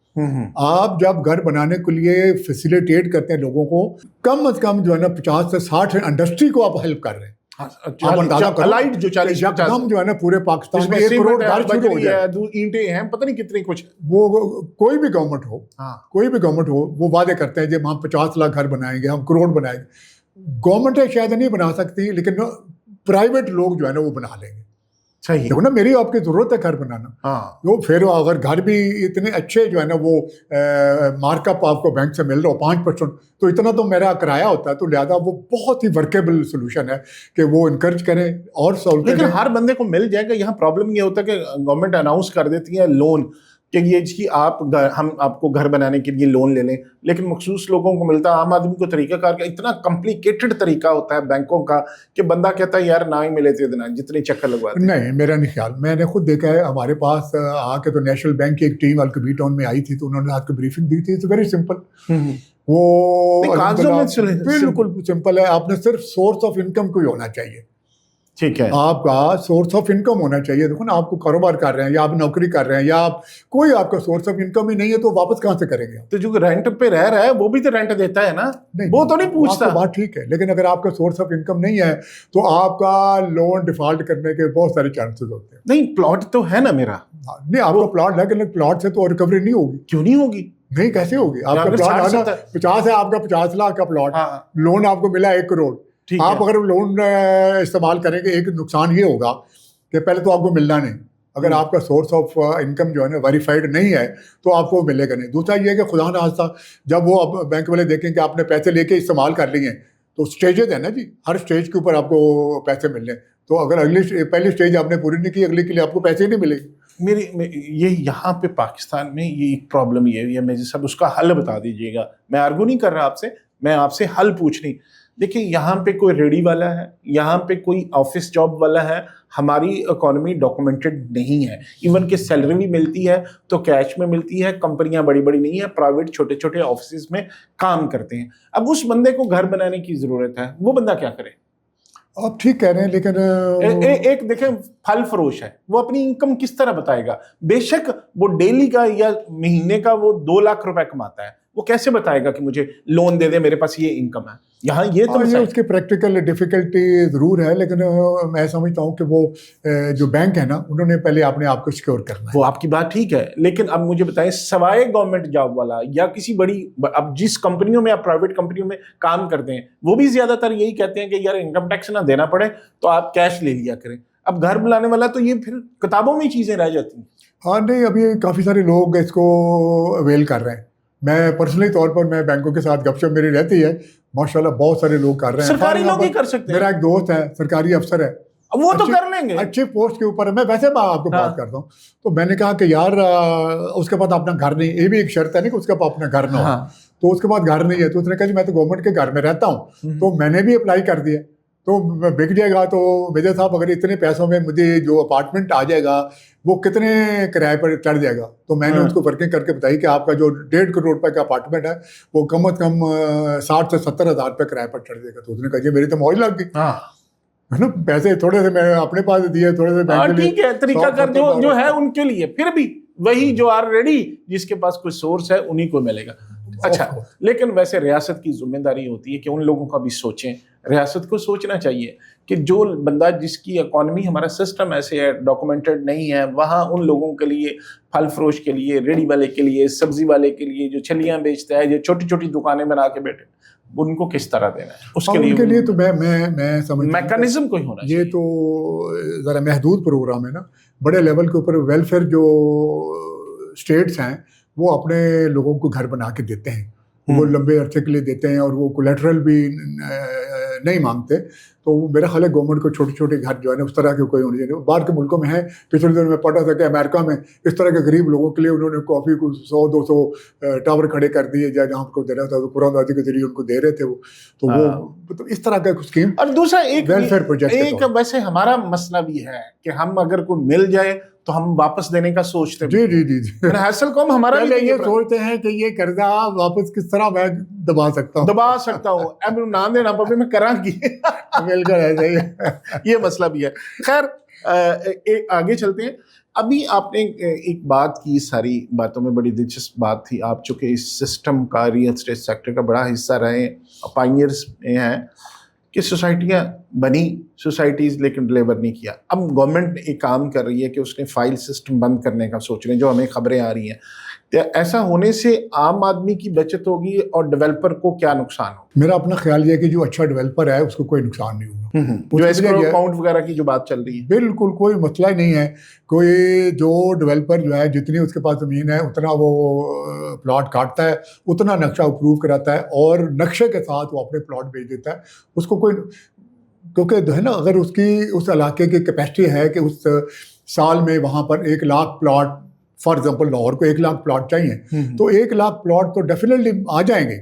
Speaker 1: آپ جب گھر بنانے کے لیے فیسیلیٹیٹ کرتے ہیں لوگوں کو, کم از کم جو ہے نا 50 سے 60 انڈسٹری کو آپ ہیلپ کر رہے ہیں. آپ اندازہ کرو جو 40-50 جو ہے نا پورے پاکستان میں 1 کروڑ گھر شروع ہو جائے.
Speaker 2: اینٹیں ہیں پتہ نہیں کتنی کچھ.
Speaker 1: وہ کوئی بھی گورنمنٹ ہو وہ وعدے کرتے ہیں جب ہم 50 لاکھ گھر بنائیں گے, ہم کروڑ بنائیں گے. گورنمنٹیں شاید نہیں بنا سکتی, لیکن پرائیویٹ لوگ جو ہے نا وہ بنا لیں گے.
Speaker 2: صحیح.
Speaker 1: دیکھو نا میری آپ کی ضرورت ہے گھر بنانا, وہ پھر اگر گھر بھی اتنے اچھے جو ہے نا وہ مارک اپ آپ کو بینک سے مل رہا ہو 5%, تو اتنا تو میرا کرایہ ہوتا ہے. تو لہٰذا وہ بہت ہی ورکیبل سولوشن ہے کہ وہ انکریج کریں اور سہولتیں.
Speaker 2: لیکن ہر بندے کو مل جائے گا. یہاں پرابلم یہ ہوتا ہے کہ گورنمنٹ اناؤنس کر دیتی ہے لون کہ یہ جی ہم آپ کو گھر بنانے کے لیے لون لے لیں, لیکن مخصوص لوگوں کو ملتا ہے. عام آدمی کو طریقہ کار کا اتنا کمپلیکیٹڈ طریقہ ہوتا ہے بینکوں کا کہ بندہ کہتا ہے یار نہ ہی ملے تھے اتنا جتنے چکر لگواتے.
Speaker 1: نہیں میرا نہیں خیال, میں نے خود دیکھا ہے. ہمارے پاس آ کے تو نیشنل بینک کی ایک ٹیم الکبی ٹاؤن میں آئی تھی, تو انہوں نے آج کو بریفنگ دی تھی. It's very simple. وہ بالکل سمپل ہے. آپ نے صرف سورس آف انکم کوئی ہونا چاہیے.
Speaker 2: ٹھیک ہے,
Speaker 1: آپ کا سورس آف انکم ہونا چاہیے. دیکھو نا آپ کو کاروبار کر رہے ہیں یا آپ نوکری کر رہے ہیں یا آپ کوئی آپ کا سورس آف انکم ہی نہیں ہے, تو واپس کہاں سے کریں گے؟
Speaker 2: تو جو رینٹ پہ رہ رہا ہے وہ بھی تو رینٹ دیتا ہے نا, وہ تو نہیں پوچھتا.
Speaker 1: بات ٹھیک ہے, لیکن اگر آپ کا سورس آف انکم نہیں ہے تو آپ کا لون ڈیفالٹ کرنے کے بہت سارے چانسز ہوتے ہیں.
Speaker 2: نہیں پلاٹ تو ہے نا میرا.
Speaker 1: نہیں آپ کا پلاٹ ہے, لیکن پلاٹ سے تو ریکوری نہیں ہوگی.
Speaker 2: کیوں نہیں ہوگی؟
Speaker 1: نہیں کیسے ہوگی؟ آپ کا پلاٹ 50 ہے, آپ کا 50 لاکھ کا پلاٹ, لون آپ کو ملا 1 کروڑ. آپ اگر لون استعمال کریں گے, ایک نقصان یہ ہوگا کہ پہلے تو آپ کو ملنا نہیں. اگر آپ کا سورس آف انکم جو ہے نا ویریفائڈ نہیں ہے تو آپ کو ملے گا نہیں. دوسرا یہ ہے کہ خدا نخواستہ جب وہ اب بینک والے دیکھیں کہ آپ نے پیسے لے کے استعمال کر لیے ہیں, تو اسٹیجز ہیں نا جی, ہر اسٹیج کے اوپر آپ کو پیسے مل رہے ہیں. تو اگر پہلی اسٹیج آپ نے پوری نہیں کی, اگلی کے لیے آپ کو پیسے ہی نہیں ملے گی.
Speaker 2: یہ یہاں پہ پاکستان میں یہ ایک پرابلم یہ ہے, میرے صاحب اس کا حل بتا دیجیے گا. میں آرگو نہیں کر رہا آپ سے, میں آپ سے حل پوچھنی. دیکھیں یہاں پہ کوئی ریڈی والا ہے, یہاں پہ کوئی آفس جاب والا ہے, ہماری اکانومی ڈاکومنٹڈ نہیں ہے. ایون کہ سیلری بھی ملتی ہے تو کیش میں ملتی ہے, کمپنیاں بڑی بڑی نہیں ہیں, پرائیویٹ چھوٹے چھوٹے آفسز میں کام کرتے ہیں. اب اس بندے کو گھر بنانے کی ضرورت ہے, وہ بندہ کیا کرے؟
Speaker 1: آپ ٹھیک کہہ رہے ہیں, لیکن
Speaker 2: ایک دیکھیں پھل فروش ہے, وہ اپنی انکم کس طرح بتائے گا؟ بے شک وہ ڈیلی کا یا مہینے کا وہ 2 لاکھ روپے کماتا ہے, وہ کیسے بتائے گا کہ مجھے لون دے دے, میرے پاس یہ انکم ہے؟ یہاں یہ تو
Speaker 1: اس کی پریکٹیکل ڈیفیکلٹی ضرور ہے, لیکن میں سمجھتا ہوں کہ وہ جو بینک ہے نا انہوں نے پہلے اپنے آپ کو سیکیور کرنا ہے.
Speaker 2: وہ آپ کی بات ٹھیک ہے, لیکن اب مجھے بتائیں سوائے گورنمنٹ جاب والا یا کسی بڑی, اب جس کمپنیوں میں آپ پرائیویٹ کمپنیوں میں کام کرتے ہیں وہ بھی زیادہ تر یہی کہتے ہیں کہ یار انکم ٹیکس نہ دینا پڑے تو آپ کیش لے لیا کریں. اب گھر بنانے والا تو یہ پھر کتابوں میں چیزیں رہ جاتی ہیں.
Speaker 1: ہاں نہیں, ابھی کافی سارے لوگ اس کو اویل کر رہے ہیں. میں پرسنلی طور پر میں بینکوں کے ساتھ گپ شپ میری رہتی ہے, ماشاءاللہ بہت سارے لوگ کر رہے ہیں.
Speaker 2: سرکاری لوگ ہی کر سکتے ہیں.
Speaker 1: میرا ایک دوست ہے سرکاری افسر ہے,
Speaker 2: وہ تو کر لیں گے,
Speaker 1: اچھی پوسٹ کے اوپر ہے. میں ویسے آپ کو بات کرتا ہوں, تو میں نے کہا کہ یار اس کے بعد اپنا گھر نہیں, یہ بھی ایک شرط ہے نا کہ اس کے پاس اپنا گھر نہ ہو. تو اس کے بعد گھر نہیں ہے, تو اس نے کہا جی میں تو گورنمنٹ کے گھر میں رہتا ہوں, تو میں نے بھی اپلائی کر دیا. تو بک جائے گا تو میجر صاحب اگر اتنے پیسوں میں مجھے جو اپارٹمنٹ آ جائے گا وہ کتنے کرائے پر چڑھ جائے گا. تو میں نے اس کو ورکنگ کر کے بتائی کہ آپ کا جو 1.5 کروڑ روپے کا اپارٹمنٹ ہے وہ کم از کم 60 سے 70 ہزار روپے کرائے پر چڑھ جائے گا. تو اس نے کہا جی میری تو موج لگ گئی, پیسے تھوڑے سے میں اپنے پاس دیے, تھوڑے سے بینک
Speaker 2: ٹھیک ہے, طریقہ کار جو ہے ان کے لیے, پھر بھی وہی جو آلریڈی جس کے پاس کوئی سورس ہے انہی کو ملے گا. اچھا, لیکن ویسے ریاست کی ذمہ داری ہوتی ہے کہ ان لوگوں کا بھی سوچیں. ریاست کو سوچنا چاہیے کہ جو بندہ جس کی اکانومی, ہمارا سسٹم ایسے ہے, ڈاکومنٹڈ نہیں ہے, وہاں ان لوگوں کے لیے, پھل فروش کے لیے, ریڑھی والے کے لیے, سبزی والے کے لیے, جو چھلیاں بیچتا ہے, جو چھوٹی چھوٹی دکانیں بنا کے بیٹھے, ان کو کس طرح دینا ہے, اس کے لیے
Speaker 1: تو میں سمجھ
Speaker 2: میکانزم کوئی ہونا چاہیے.
Speaker 1: یہ تو ذرا محدود پروگرام ہے نا. بڑے لیول کے اوپر ویلفیئر جو اسٹیٹس ہیں وہ اپنے لوگوں کو گھر بنا کے دیتے ہیں, وہ لمبے عرصے کے لیے دیتے ہیں اور وہ کولیٹرل بھی نہیں مانگتے. تو میرا خیال ہے گورنمنٹ کو چھوٹے چھوٹے گھر جو ہے نا اس طرح کے کوئی ہونے چاہیے. باہر کے ملکوں میں ہیں, پچھلے دنوں میں پڑھا تھا کہ امریکہ میں اس طرح کے غریب لوگوں کے لیے انہوں نے کافی کو 100-200 ٹاور کھڑے کر دیے جہاں کو دے رہا تھا, تو قرآن وادی کے ذریعے ان کو دے رہے تھے وہ. تو وہ اس طرح کا اسکیم.
Speaker 2: اور دوسرا ایک
Speaker 1: ویلفیئر پروجیکٹ
Speaker 2: ویسے ہمارا مسئلہ بھی ہے کہ ہم اگر کوئی مل جائے تو ہم واپس دینے کا سوچتے ہیں.
Speaker 1: جی
Speaker 2: حاصل کو ہمارا
Speaker 1: یہ سوچتے ہیں کہ یہ قرضہ واپس کس طرح میں دبا سکتا ہوں.
Speaker 2: اب نہ دینا پہ میں کراں کی
Speaker 1: بالکل ایسا ہی
Speaker 2: یہ مسئلہ بھی ہے. خیر آگے چلتے ہیں. ابھی آپ نے ایک بات کی, ساری باتوں میں بڑی دلچسپ بات تھی. آپ چونکہ اس سسٹم کا, ریئل اسٹیٹ سیکٹر کا بڑا حصہ رہے, پائنیئرز ہیں کہ سوسائٹیاں بنی, سوسائٹیز لیکن ڈلیور نہیں کیا. اب گورنمنٹ ایک کام کر رہی ہے کہ اس نے فائل سسٹم بند کرنے کا سوچ رہے ہیں, جو ہمیں خبریں آ رہی ہیں. ایسا ہونے سے عام آدمی کی بچت ہوگی اور ڈیولپر کو کیا نقصان ہوگا؟
Speaker 1: میرا اپنا خیال یہ کہ جو اچھا ڈیولپر ہے اس کو کوئی نقصان نہیں ہوگا.
Speaker 2: جو اسکرو اکاؤنٹ وغیرہ کی جو بات چل رہی ہے,
Speaker 1: بالکل کوئی مسئلہ ہی نہیں ہے. کوئی جو ڈیولپر جو ہے جتنی اس کے پاس زمین ہے اتنا وہ پلاٹ کاٹتا ہے, اتنا نقشہ اپروو کراتا ہے اور نقشے کے ساتھ وہ اپنے پلاٹ بھیج دیتا ہے. اس کو کوئی, کیونکہ جو ہے نا اگر اس کی اس علاقے کی کیپیسٹی ہے کہ اس سال میں وہاں پر 1 lakh plot, for example Lahore کو 1 لاکھ پلاٹ چاہیے, تو 1 لاکھ پلاٹ تو ڈیفینیٹلی آ جائیں گے.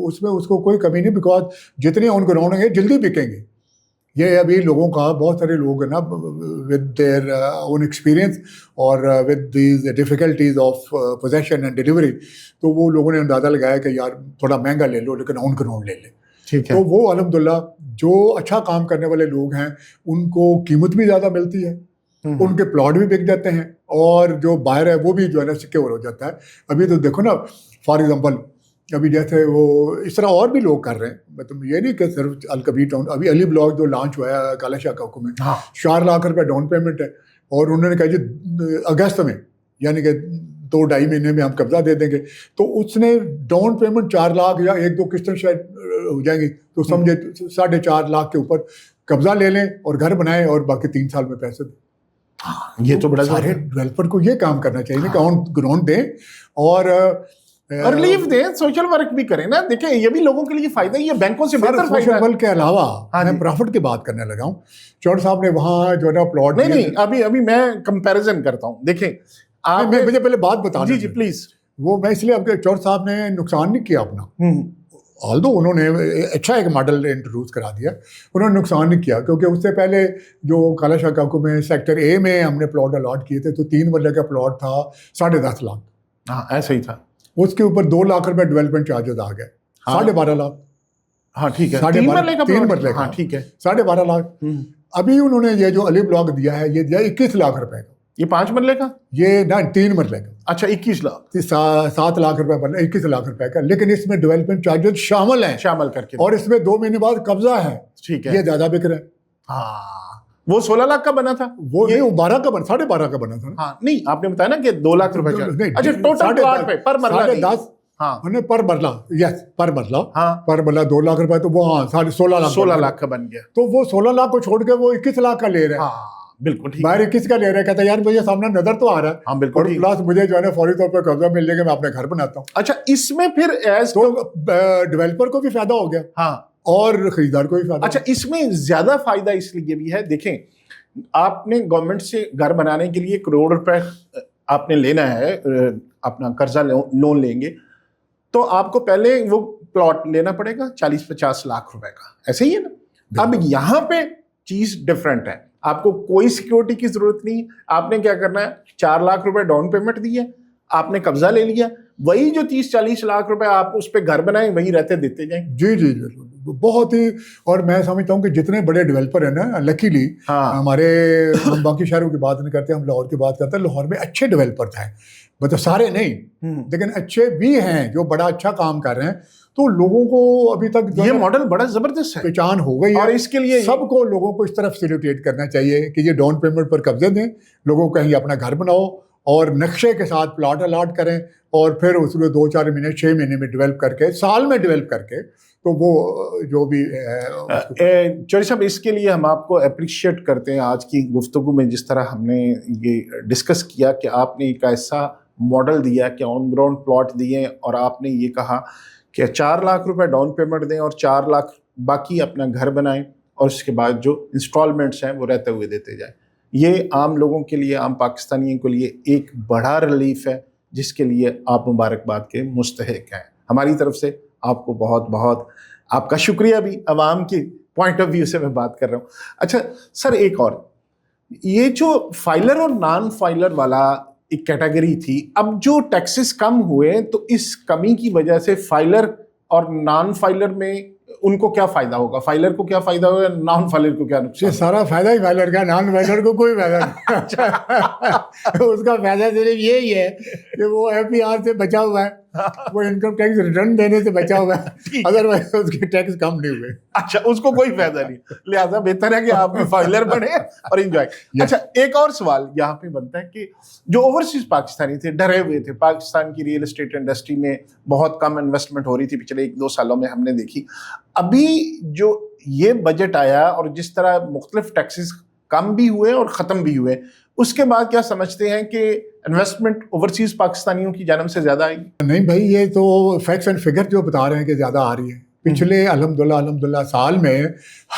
Speaker 1: اس میں اس کو کوئی کمی نہیں, بیکاز جتنے آن گراؤنڈ ہیں جلدی بکیں گے. یہ ابھی لوگوں کا, بہت سارے لوگ ہیں نا ود دیئر اون ایکسپیرئنس اور with these difficulties of position and delivery, تو وہ لوگوں نے اندازہ لگایا کہ یار تھوڑا مہنگا لے لو لیکن آن گراؤنڈ لے لیں. تو وہ الحمدللہ جو اچھا کام کرنے والے لوگ ہیں ان کو قیمت بھی زیادہ ملتی ہے, ان کے پلاٹ بھی بک جاتے ہیں, اور جو بائر ہے وہ بھی جو ہے نا سیکیور ہو جاتا ہے. ابھی تو دیکھو نا فار ایگزامپل, ابھی جیسے وہ اس طرح اور بھی لوگ کر رہے ہیں, مطلب یہ نہیں کہ صرف الکبیر ٹاؤن, ابھی علی بلاک جو لانچ ہوا ہے کالا شاہ کا حکم میں 4 لاکھ روپے ڈاؤن پیمنٹ ہے, اور انہوں نے کہا جی اگست میں یعنی کہ 2-2.5 مہینے میں ہم قبضہ دے دیں گے. تو اس نے ڈاؤن پیمنٹ 4 لاکھ یا 1-2 قسطیں شاید ہو جائیں گی, تو سمجھے 4.5 لاکھ کے اوپر قبضہ لے لیں اور گھر بنائیں اور باقی 3 سال میں پیسے دیں.
Speaker 2: یہ تو بڑا
Speaker 1: سارے ڈیولپر کو یہ کام کرنا چاہیے کہ آن گراؤنڈ دیں اور
Speaker 2: ریلیف دیں, سوشل ورک بھی کریں نا. دیکھیں یہ بھی لوگوں کے لیے فائدہ ہی ہے, بینکوں سے بہتر فائدہ.
Speaker 1: سوشل ورک کے علاوہ میں پرافٹ کی بات کرنے لگا ہوں. چور صاحب نے وہاں جو ہے نا پلاٹ,
Speaker 2: نہیں ابھی میں کمپیریزن کرتا ہوں. دیکھیں
Speaker 1: مجھے پہلے بات بتا
Speaker 2: جی پلیز.
Speaker 1: وہ میں اس لیے اب چور صاحب نے نقصان نہیں کیا اپنا, آلدو انہوں نے اچھا ایک ماڈل انٹروڈیوس کرا دیا, انہوں نے نقصان نہیں کیا, کیونکہ اس سے پہلے جو کالا شاہ کاکو میں سیکٹر اے میں ہم نے پلاٹ الاٹ کیے تھے تو 3 مرلے کا پلاٹ تھا 10.5 لاکھ.
Speaker 2: ہاں ایسا ہی تھا.
Speaker 1: اس کے اوپر 2 لاکھ روپے ڈیولپمنٹ چارجز آ گئے, 12.5 لاکھ.
Speaker 2: ہاں ٹھیک ہے, 3 مرلے کا, ٹھیک ہے
Speaker 1: 12.5 لاکھ. ابھی انہوں نے یہ جو علی بلاک دیا ہے یہ دیا 21 لاکھ روپے کا.
Speaker 2: یہ 5 مرلے کا,
Speaker 1: یہ 3 مرلے کا.
Speaker 2: اچھا 21 لاکھ,
Speaker 1: 7 لاکھ روپے بنا, 21 لاکھ روپے کا. لیکن اس میں ڈیولپمنٹ چارجز شامل ہیں,
Speaker 2: شامل کر کے,
Speaker 1: اور اس میں 2 مہینے بعد قبضہ ہے.
Speaker 2: ٹھیک ہے,
Speaker 1: یہ زیادہ بک رہا ہے.
Speaker 2: ہاں وہ 16 لاکھ کا بنا تھا,
Speaker 1: وہ نہیں, وہ 12 کا بنا, 12.5 کا بنا تھا.
Speaker 2: ہاں نہیں آپ نے بتایا نا کہ 2 لاکھ روپے کا. اچھا ٹوٹل پلاٹ پہ پر مرلہ
Speaker 1: 10 پر مرلہ, یس پر مرلہ, پر مرلہ 2 لاکھ روپے, تو وہ 16
Speaker 2: لاکھ کا بن گیا.
Speaker 1: تو وہ 16 لاکھ کو چھوڑ کے وہ 21 لاکھ کا لے رہے ہیں.
Speaker 2: بالکل ٹھیک,
Speaker 1: باہر 21 کا لے رہے ہیں. کہتا ہے یار مجھے سامنے نظر تو آ رہا ہے.
Speaker 2: ہاں بالکل,
Speaker 1: پلس مجھے جو ہے نا فوری طور پہ قبضہ مل جائے گا, میں اپنے گھر بناتا ہوں.
Speaker 2: اچھا اس میں پھر
Speaker 1: تو ڈیولپر کو بھی فائدہ ہو گیا,
Speaker 2: ہاں,
Speaker 1: اور خریدار کو بھی فائدہ.
Speaker 2: اچھا اس میں زیادہ فائدہ اس لیے بھی ہے, دیکھیں آپ نے گورنمنٹ سے گھر بنانے کے لیے 1 کروڑ روپے آپ نے لینا ہے, اپنا قرضہ لون لیں گے, تو آپ کو پہلے وہ پلاٹ لینا پڑے گا 40-50 لاکھ روپے کا, ایسے ہی ہے نا. اب یہاں پہ چیز ڈفرینٹ ہے, آپ کو کوئی سیکورٹی کی ضرورت نہیں, آپ نے کیا کرنا ہے, 4 لاکھ روپے ڈاؤن پیمنٹ دی ہے, آپ نے قبضہ لے لیا, وہی جو 30-40 لاکھ روپے آپ اس پہ گھر بنائیں وہی رہتے دیتے جائیں.
Speaker 1: جی جی بہت ہی. اور میں سمجھتا ہوں کہ جتنے بڑے ڈیولپر ہیں نا, لکیلی ہمارے, ہم باقی شہروں کی بات نہیں کرتے, ہم لاہور کی بات کرتے ہیں, لاہور میں اچھے ڈیولپر ہیں, مطلب سارے نہیں لیکن اچھے بھی ہیں جو بڑا اچھا کام کر رہے ہیں. تو لوگوں کو ابھی تک
Speaker 2: یہ ماڈل بڑا زبردست ہے,
Speaker 1: پہچان ہو گئی ہے,
Speaker 2: اور اس کے لیے
Speaker 1: سب کو لوگوں کو اس طرف فیسیلیٹیٹ کرنا چاہیے کہ یہ ڈاؤن پیمنٹ پر قبضے دیں, لوگوں کو کہیں اپنا گھر بناؤ اور نقشے کے ساتھ پلاٹ الاٹ کریں, اور پھر اس کو 2-4 مہینے 6 مہینے میں ڈیولپ کر کے, سال میں ڈیولپ کر کے, تو وہ جو بھی
Speaker 2: چوری صاحب, اس کے لیے ہم آپ کو اپریشیٹ کرتے ہیں آج کی گفتگو میں, جس طرح ہم نے یہ ڈسکس کیا کہ آپ نے ایک ایسا ماڈل دیا کہ آن گراؤنڈ پلاٹ دیے, اور آپ نے یہ کہا کہ 4 لاکھ روپے ڈاؤن پیمنٹ دیں اور 4 لاکھ باقی اپنا گھر بنائیں, اور اس کے بعد جو انسٹالمنٹس ہیں وہ رہتے ہوئے دیتے جائیں. یہ عام لوگوں کے لیے, عام پاکستانیوں کے لیے ایک بڑا ریلیف ہے, جس کے لیے آپ مبارکباد کے مستحق ہیں. ہماری طرف سے آپ کو بہت بہت آپ کا شکریہ بھی, عوام کی پوائنٹ آف ویو سے میں بات کر رہا ہوں. اچھا سر, ایک اور, یہ جو فائلر اور نان فائلر والا ایک کیٹیگری تھی, اب جو ٹیکسز کم ہوئے تو اس کمی کی وجہ سے فائلر اور نان فائلر میں ان کو کیا فائدہ ہوگا, فائلر کو کیا فائدہ ہوگا, نان فائلر کو کیا نقصان؟
Speaker 1: یہ سارا فائدہ ہی فائلر کا, نان فائلر کو کوئی فائدہ نہیں. اس کا فائدہ صرف یہی ہے کہ وہ FPR سے بچا ہوا ہے, وہ انکم ٹیکس ریٹرن دینے سے بچا ہوا ہے, ادروائز اس کے ٹیکس کم نہیں ہوئے.
Speaker 2: اچھا, اس کو کوئی فائدہ نہیں, لہٰذا بہتر ہے کہ آپ بھی فائلر بنے اور انجوائے. اچھا, ایک اور سوال یہاں پہ بنتا ہے کہ جو اوورسیز پاکستانی تھے, ڈرے ہوئے تھے, پاکستان کی ریئل اسٹیٹ انڈسٹری میں بہت کم انویسٹمنٹ ہو رہی تھی پچھلے 1-2 سالوں میں, ہم نے دیکھی. ابھی جو یہ بجٹ آیا اور جس طرح مختلف ٹیکسز کم بھی ہوئے اور ختم بھی ہوئے, اس کے بعد کیا سمجھتے ہیں کہ انویسٹمنٹ اوورسیز پاکستانیوں کی جانب سے زیادہ آئے گی؟
Speaker 1: نہیں بھائی, یہ تو فیکٹس اینڈ فگر جو بتا رہے ہیں کہ زیادہ آ رہی ہے. پچھلے الحمدللہ سال میں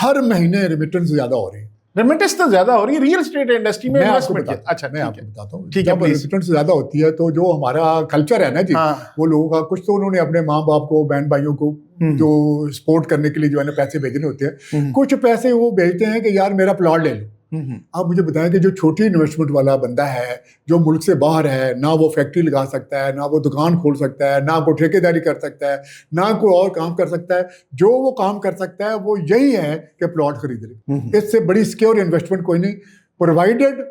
Speaker 1: ہر مہینے ریمیٹنس زیادہ ہو رہی ہے.
Speaker 2: ریمیٹنس تو زیادہ ہو رہی ہے ریئل اسٹیٹ انڈسٹری میں انویسٹمنٹ. اچھا,
Speaker 1: میں آپ کو بتاتا ہوں,
Speaker 2: ٹھیک ہے,
Speaker 1: جب ریمیٹنس زیادہ ہوتی ہے تو جو ہمارا کلچر ہے نا جی, وہ لوگوں کا, کچھ تو انہوں نے اپنے ماں باپ کو, بہن بھائیوں کو جو سپورٹ کرنے کے لیے جو ہے نا پیسے بھیجنے ہوتے ہیں, کچھ پیسے وہ بھیجتے ہیں کہ یار میرا پلاٹ لے لو. آپ مجھے بتائیں کہ جو چھوٹی انویسٹمنٹ والا بندہ ہے, جو ملک سے باہر ہے, نہ وہ فیکٹری لگا سکتا ہے, نہ وہ دکان کھول سکتا ہے, نہ کوئی ٹھیکیداری کر سکتا ہے, نہ کوئی اور کام کر سکتا ہے, جو وہ کام کر سکتا ہے وہ یہی ہے کہ پلاٹ خرید لے. اس سے بڑی سیکیور انویسٹمنٹ کوئی نہیں, provided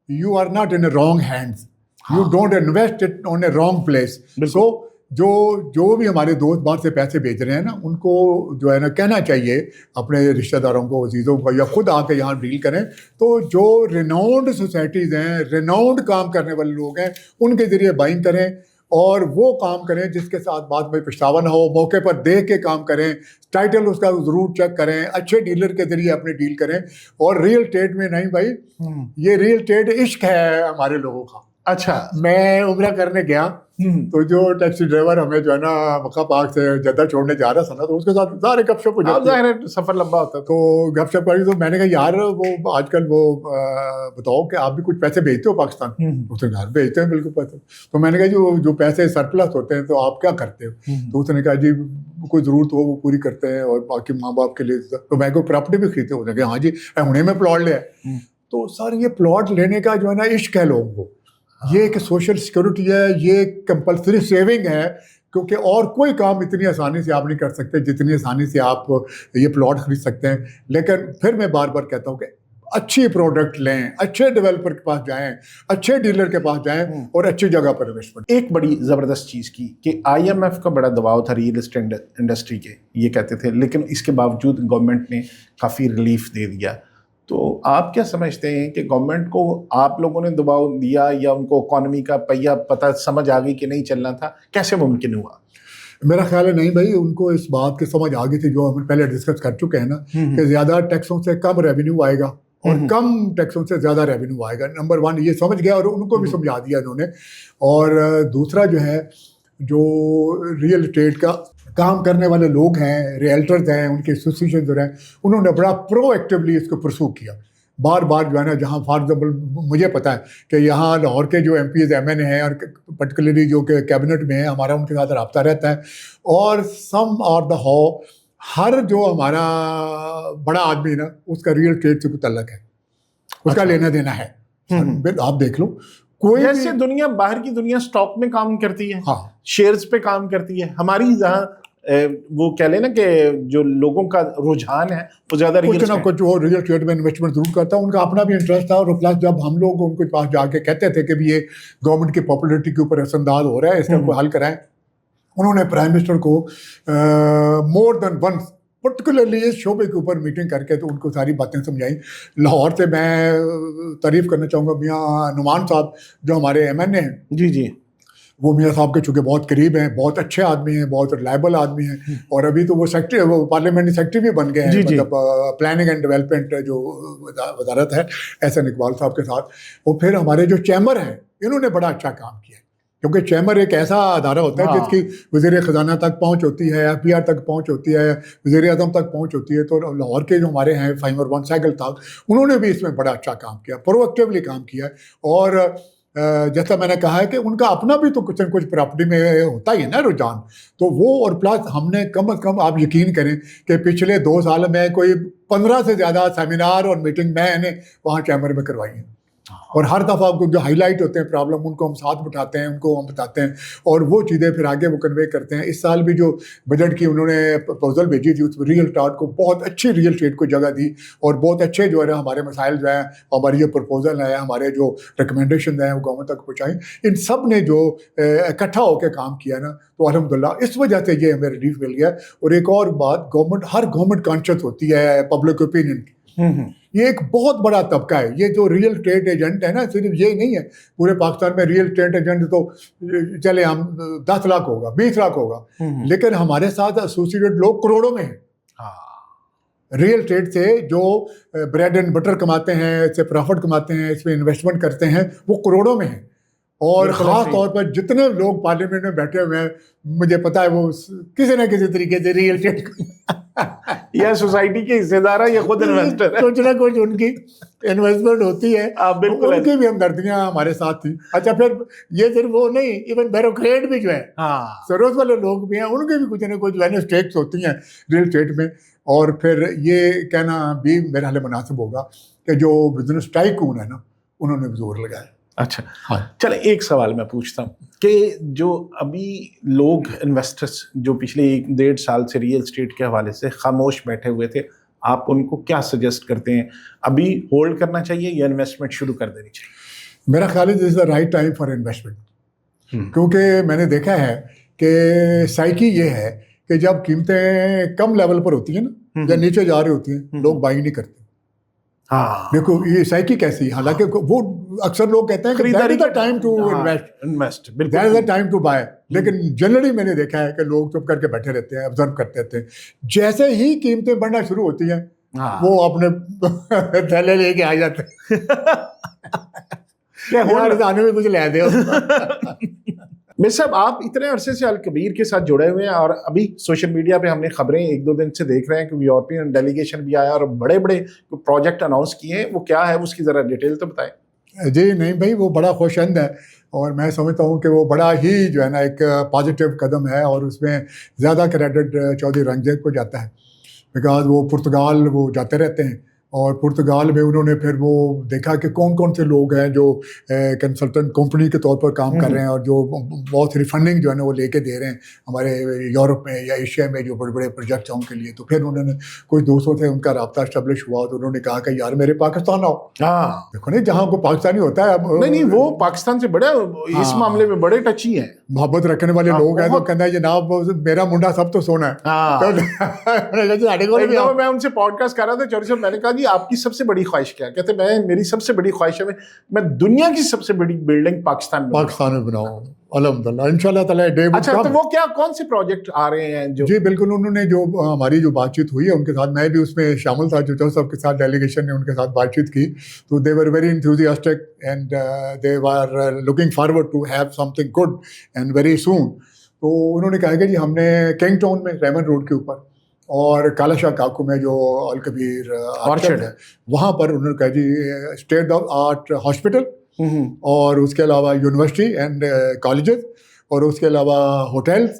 Speaker 1: you are not in a wrong hands, you don't invest it on a wrong place. So جو بھی ہمارے دوست باہر سے پیسے بھیج رہے ہیں نا, ان کو جو ہے نا کہنا چاہیے اپنے رشتہ داروں کو, عزیزوں کو, یا خود آ کے یہاں ڈیل کریں. تو جو ریناؤنڈ سوسائٹیز ہیں, ریناؤنڈ کام کرنے والے لوگ ہیں, ان کے ذریعے بائنگ کریں, اور وہ کام کریں جس کے ساتھ بعد میں پچھتاوا نہ ہو. موقع پر دیکھ کے کام کریں, ٹائٹل اس کا ضرور چیک کریں, اچھے ڈیلر کے ذریعے اپنے ڈیل کریں. اور ریئل اسٹیٹ میں نہیں بھائی, یہ ریئل اسٹیٹ عشق ہے ہمارے لوگوں کا.
Speaker 2: اچھا,
Speaker 1: میں عمرہ کرنے گیا تو جو ٹیکسی ڈرائیور ہمیں جو ہے نا مکہ پاک سے جدہ چھوڑنے جا رہا تھا نا, تو اس کے ساتھ سارے گپ شپ ہو جاتے ہیں,
Speaker 2: سفر لمبا ہوتا ہے
Speaker 1: تو گپ شپ کری. تو میں نے کہا یار وہ آج کل وہ بتاؤ کہ آپ بھی کچھ پیسے بھیجتے ہو پاکستان؟ اس نے کہا بھیجتے ہیں بالکل پیسے. تو میں نے کہا جو پیسے سرپلس ہوتے ہیں تو آپ کیا کرتے ہو؟ تو اس نے کہا جی کوئی ضرورت ہو وہ پوری کرتے ہیں, اور باقی ماں باپ کے لیے. تو میں کوئی پراپرٹی بھی خریدتے. اس نے کہا ہاں جی ہنے میں پلاٹ لیا. تو سر یہ پلاٹ لینے کا جو ہے نا عشق ہے لوگوں کو, یہ ایک سوشل سیکورٹی ہے, یہ کمپلسری سیونگ ہے, کیونکہ اور کوئی کام اتنی آسانی سے آپ نہیں کر سکتے جتنی آسانی سے آپ یہ پلاٹ خرید سکتے ہیں. لیکن پھر میں بار بار کہتا ہوں کہ اچھی پروڈکٹ لیں, اچھے ڈیولپر کے پاس جائیں, اچھے ڈیلر کے پاس جائیں, اور اچھی جگہ پر انویسٹمنٹ.
Speaker 2: ایک بڑی زبردست چیز کی کہ IMF کا بڑا دباؤ تھا ریئل اسٹیٹ انڈسٹری کے, یہ کہتے تھے, لیکن اس کے باوجود گورنمنٹ نے کافی ریلیف دے دیا. تو آپ کیا سمجھتے ہیں کہ گورنمنٹ کو آپ لوگوں نے دباؤ دیا, یا ان کو اکانومی کا پہیہ پتہ سمجھ آ گئی کہ نہیں چلنا تھا, کیسے ممکن ہوا؟
Speaker 1: میرا خیال ہے نہیں بھائی, ان کو اس بات کی سمجھ آ گئی تھی جو ہم پہلے ڈسکس کر چکے ہیں نا, کہ زیادہ ٹیکسوں سے کم ریونیو آئے گا اور کم ٹیکسوں سے زیادہ ریونیو آئے گا. نمبر 1 یہ سمجھ گیا, اور ان کو بھی سمجھا دیا انہوں نے. اور دوسرا جو ہے, جو ریئل اسٹیٹ کا کام کرنے والے لوگ ہیں, ریئلٹرز ہیں, ان کے ایسوسیشن جو ہیں, انہوں نے بڑا پرو ایکٹیولی اس کو پرسو کیا. بار بار جو ہے نا, جہاں فار ایگزامپل مجھے پتہ ہے کہ یہاں لاہور کے جو MPs MN ہیں, اور پرٹیکولرلی جو کہ کیبنٹ میں ہیں, ہمارا ان کے ساتھ رابطہ رہتا ہے. اور سم آر دا ہاؤ ہر جو ہمارا بڑا آدمی نا اس کا ریئل اسٹیٹ سے کوئی تعلق ہے, اس کا لینا دینا ہے. آپ دیکھ لو کوئی
Speaker 2: جیسے دنیا باہر کی دنیا سٹاک میں کام کرتی ہے, شیئرز پہ کام کرتی ہے, ہماری جہاں وہ کہہ لیں نا کہ جو لوگوں کا رجحان ہے وہ زیادہ
Speaker 1: کچھ نہ کچھ وہ ریئل اسٹیٹ میں انویسٹمنٹ ضرور کرتا ہے. ان کا اپنا بھی انٹرسٹ تھا, اور پلس جب ہم لوگ ان کے پاس جا کے کہتے تھے کہ بھی یہ گورنمنٹ کی پاپولیرٹی کے اوپر اثر انداز ہو رہا ہے, اس کا کوئی حل کرائیں, انہوں نے پرائم منسٹر کو مور دین ونس پرٹیکولرلی اس شعبے کے اوپر میٹنگ کر کے تو ان کو ساری باتیں سمجھائیں. لاہور سے میں تعریف کرنا چاہوں گا میاں نعمان صاحب جو ہمارے ایم این اے ہیں,
Speaker 2: جی جی,
Speaker 1: وہ میاں صاحب کے چونکہ بہت قریب ہیں, بہت اچھے آدمی ہیں, بہت ریلائبل آدمی ہیں, اور ابھی تو وہ سیکٹری, وہ پارلیمنٹری سیکٹری بھی بن گئے ہیں, مطلب پلاننگ اینڈ ڈیولپمنٹ جو وزارت ہے احسن اقبال صاحب کے ساتھ. اور پھر ہمارے جو چیمبر ہیں انہوں نے بڑا اچھا کام کیا, کیونکہ چیمبر ایک ایسا ادارہ ہوتا ہے جس کی وزیر خزانہ تک پہنچ ہوتی ہے, ایف پی آر تک پہنچ ہوتی ہے, وزیر اعظم تک پہنچ ہوتی ہے. تو لاہور کے جو ہمارے ہیں فائمر ون سائیکل صاحب, انہوں نے بھی اس میں بڑا اچھا کام کیا, پرو ایکٹیولی کام کیا. اور جیسا میں نے کہا ہے کہ ان کا اپنا بھی تو کچھ نہ کچھ پراپرٹی میں ہوتا ہی ہے نا رجحان, تو وہ, اور پلس ہم نے کم از کم آپ یقین کریں کہ پچھلے 2 سال میں کوئی 15 سے زیادہ سیمینار اور میٹنگ میں نے وہاں چیمبر میں کروائی ہیں. اور ہر دفعہ آپ کو جو ہائی لائٹ ہوتے ہیں پرابلم, ان کو ہم ساتھ بٹھاتے ہیں, ان کو ہم بتاتے ہیں, اور وہ چیزیں پھر آگے وہ کنوے کرتے ہیں. اس سال بھی جو بجٹ کی انہوں نے پرپوزل بھیجی تھی اس میں ریئل اسٹیٹ کو بہت اچھی ریئل اسٹیٹ کو جگہ دی, اور بہت اچھے جو ہے ہمارے مسائل جو ہیں, ہماری جو پرپوزل ہیں, ہمارے جو ریکمنڈیشن ہیں وہ گورنمنٹ تک پہنچائیں. ان سب نے جو اکٹھا ہو کے کام کیا نا, تو الحمدللہ اس وجہ سے یہ ہمیں ریلیف مل گیا. اور ایک اور بات, ہر گورنمنٹ کانشیس ہوتی ہے پبلک اوپینین کی. یہ ایک بہت بڑا طبقہ ہے, یہ جو ریئل اسٹیٹ ایجنٹ ہے نا, صرف یہ نہیں ہے پورے پاکستان میں ریئل اسٹیٹ ایجنٹ تو چلے ہم 10 لاکھ ہوگا, 20 لاکھ ہوگا, لیکن ہمارے ساتھ ایسوسیٹڈ لوگ کروڑوں میں ہیں. ریئل اسٹیٹ سے جو بریڈ اینڈ بٹر کماتے ہیں, اس سے پروفٹ کماتے ہیں, اس میں انویسٹمنٹ کرتے ہیں, وہ کروڑوں میں ہیں. اور خاص طور پر جتنے لوگ پارلیمنٹ میں بیٹھے ہوئے ہیں, مجھے پتا ہے وہ کسی نہ کسی طریقے سے ریئل اسٹیٹ
Speaker 2: یا سوسائٹی کے حصے دار ہے یا خود انویسٹر ہے,
Speaker 1: کچھ نہ کچھ ان کی انویسٹمنٹ ہوتی ہے.
Speaker 2: بالکل,
Speaker 1: ان کی بھی ہمدردیاں ہمارے ساتھ تھیں. اچھا پھر یہ صرف وہ نہیں, ایون بیوروکریٹ بھی جو ہے, سروس والے لوگ بھی ہیں, ان کے بھی کچھ نہ کچھ اسٹیکس ہوتی ہیں ریئل اسٹیٹ میں. اور پھر یہ کہنا بھی میرا حال مناسب ہوگا کہ جو بزنس ٹائکون ہے نا, انہوں نے بھی زور لگایا.
Speaker 2: اچھا چلے ایک سوال میں پوچھتا ہوں کہ جو ابھی لوگ انویسٹرس جو پچھلے 1-1.5 سال سے ریئل اسٹیٹ کے حوالے سے خاموش بیٹھے ہوئے تھے, آپ ان کو کیا سجیسٹ کرتے ہیں, ابھی ہولڈ کرنا چاہیے یا انویسٹمنٹ شروع کر دینی چاہیے؟
Speaker 1: میرا خیال ہے this is the right time for investment, کیونکہ میں نے دیکھا ہے کہ سائیکی یہ ہے کہ جب قیمتیں کم لیول پر ہوتی ہیں نا, یا نیچے جا رہی ہوتی ہیں, لوگ بائنگ نہیں کرتے. دیکھو یہ سائیکی کیسی, حالانکہ وہ اکثر لوگ کہتے ہیں کہ that is the time to invest, that is the time to buy, لیکن جنرلی میں نے دیکھا ہے کہ لوگ چپ کر کے بیٹھے رہتے ہیں, آبزرو کرتے رہتے ہیں. جیسے ہی قیمتیں بڑھنا شروع ہوتی ہیں وہ اپنے تھیلے لے کے آ جاتے ہیں, آنے میں کچھ لے دے.
Speaker 2: میرے صاحب آپ اتنے عرصے سے الکبیر کے ساتھ جڑے ہوئے ہیں, اور ابھی سوشل میڈیا پہ ہم نے خبریں 1-2 دن سے دیکھ رہے ہیں کہ یورپین ڈیلیگیشن بھی آیا اور بڑے بڑے پروجیکٹ اناؤنس کیے ہیں, وہ کیا ہے اس کی ذرا ڈیٹیل تو بتائیں.
Speaker 1: جی نہیں بھائی, وہ بڑا خوشند ہے, اور میں سمجھتا ہوں کہ وہ بڑا ہی جو ہے نا ایک پازیٹیو قدم ہے, اور اس میں زیادہ کریڈٹ چودھری رنگزیب کو جاتا ہے, بیکاز وہ پرتگال وہ جاتے رہتے ہیں, اور پرتگال میں انہوں نے پھر وہ دیکھا کہ کون کون سے لوگ ہیں جو کنسلٹنٹ کمپنی کے طور پر کام کر رہے ہیں, اور جو بہت ساری فنڈنگ جو ہے نا وہ لے کے دے رہے ہیں ہمارے یورپ میں یا ایشیا میں جو بڑے بڑے پروجیکٹ ہیں ان کے لیے. تو پھر انہوں نے کچھ دوستوں سے ان کا رابطہ اسٹیبلش ہوا, تو انہوں نے کہا کہ یار میرے پاکستان آؤ. دیکھو نہیں, جہاں کو پاکستانی ہوتا ہے,
Speaker 2: نہیں وہ پاکستان سے بڑے اس معاملے میں بڑے ٹچی ہیں,
Speaker 1: محبت رکھنے والے لوگ ہیں, تو کہنا ہے جناب میرا منڈا سب تو سونا ہے.
Speaker 2: میں ان سے پوڈ کاسٹ کر رہا تھا چوری صاحب, میں نے کہا جی آپ کی سب سے بڑی خواہش کیا؟ کہتے میری سب سے بڑی خواہش ہے میں دنیا کی سب سے بڑی بلڈنگ پاکستان میں بناؤں.
Speaker 1: الحمدللہ انشاءاللہ تعالی.
Speaker 2: اچھا تو وہ کیا کون سے پروجیکٹ آ رہے ہیں جو؟
Speaker 1: جی بالکل, انہوں نے جو ہماری جو بات چیت ہوئی ہے ان کے ساتھ, میں بھی اس میں شامل تھا, جو صاحب کے ساتھ ڈیلیگیشن نے ان کے ساتھ بات چیت کی, تو they were very enthusiastic and they were looking forward to have something good and very soon. تو انہوں نے کہا کہ جی ہم نے کنگ ٹاؤن میں ریمن روڈ کے اوپر اور کالا شاہ کاکو میں جو الکبیر آرچرڈ ہے, وہاں پر انہوں نے کہا جی اسٹیٹ آف آرٹ ہاسپٹل, اور اس کے علاوہ یونیورسٹی اینڈ کالجز, اور اس کے علاوہ ہوٹلس,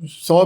Speaker 1: 100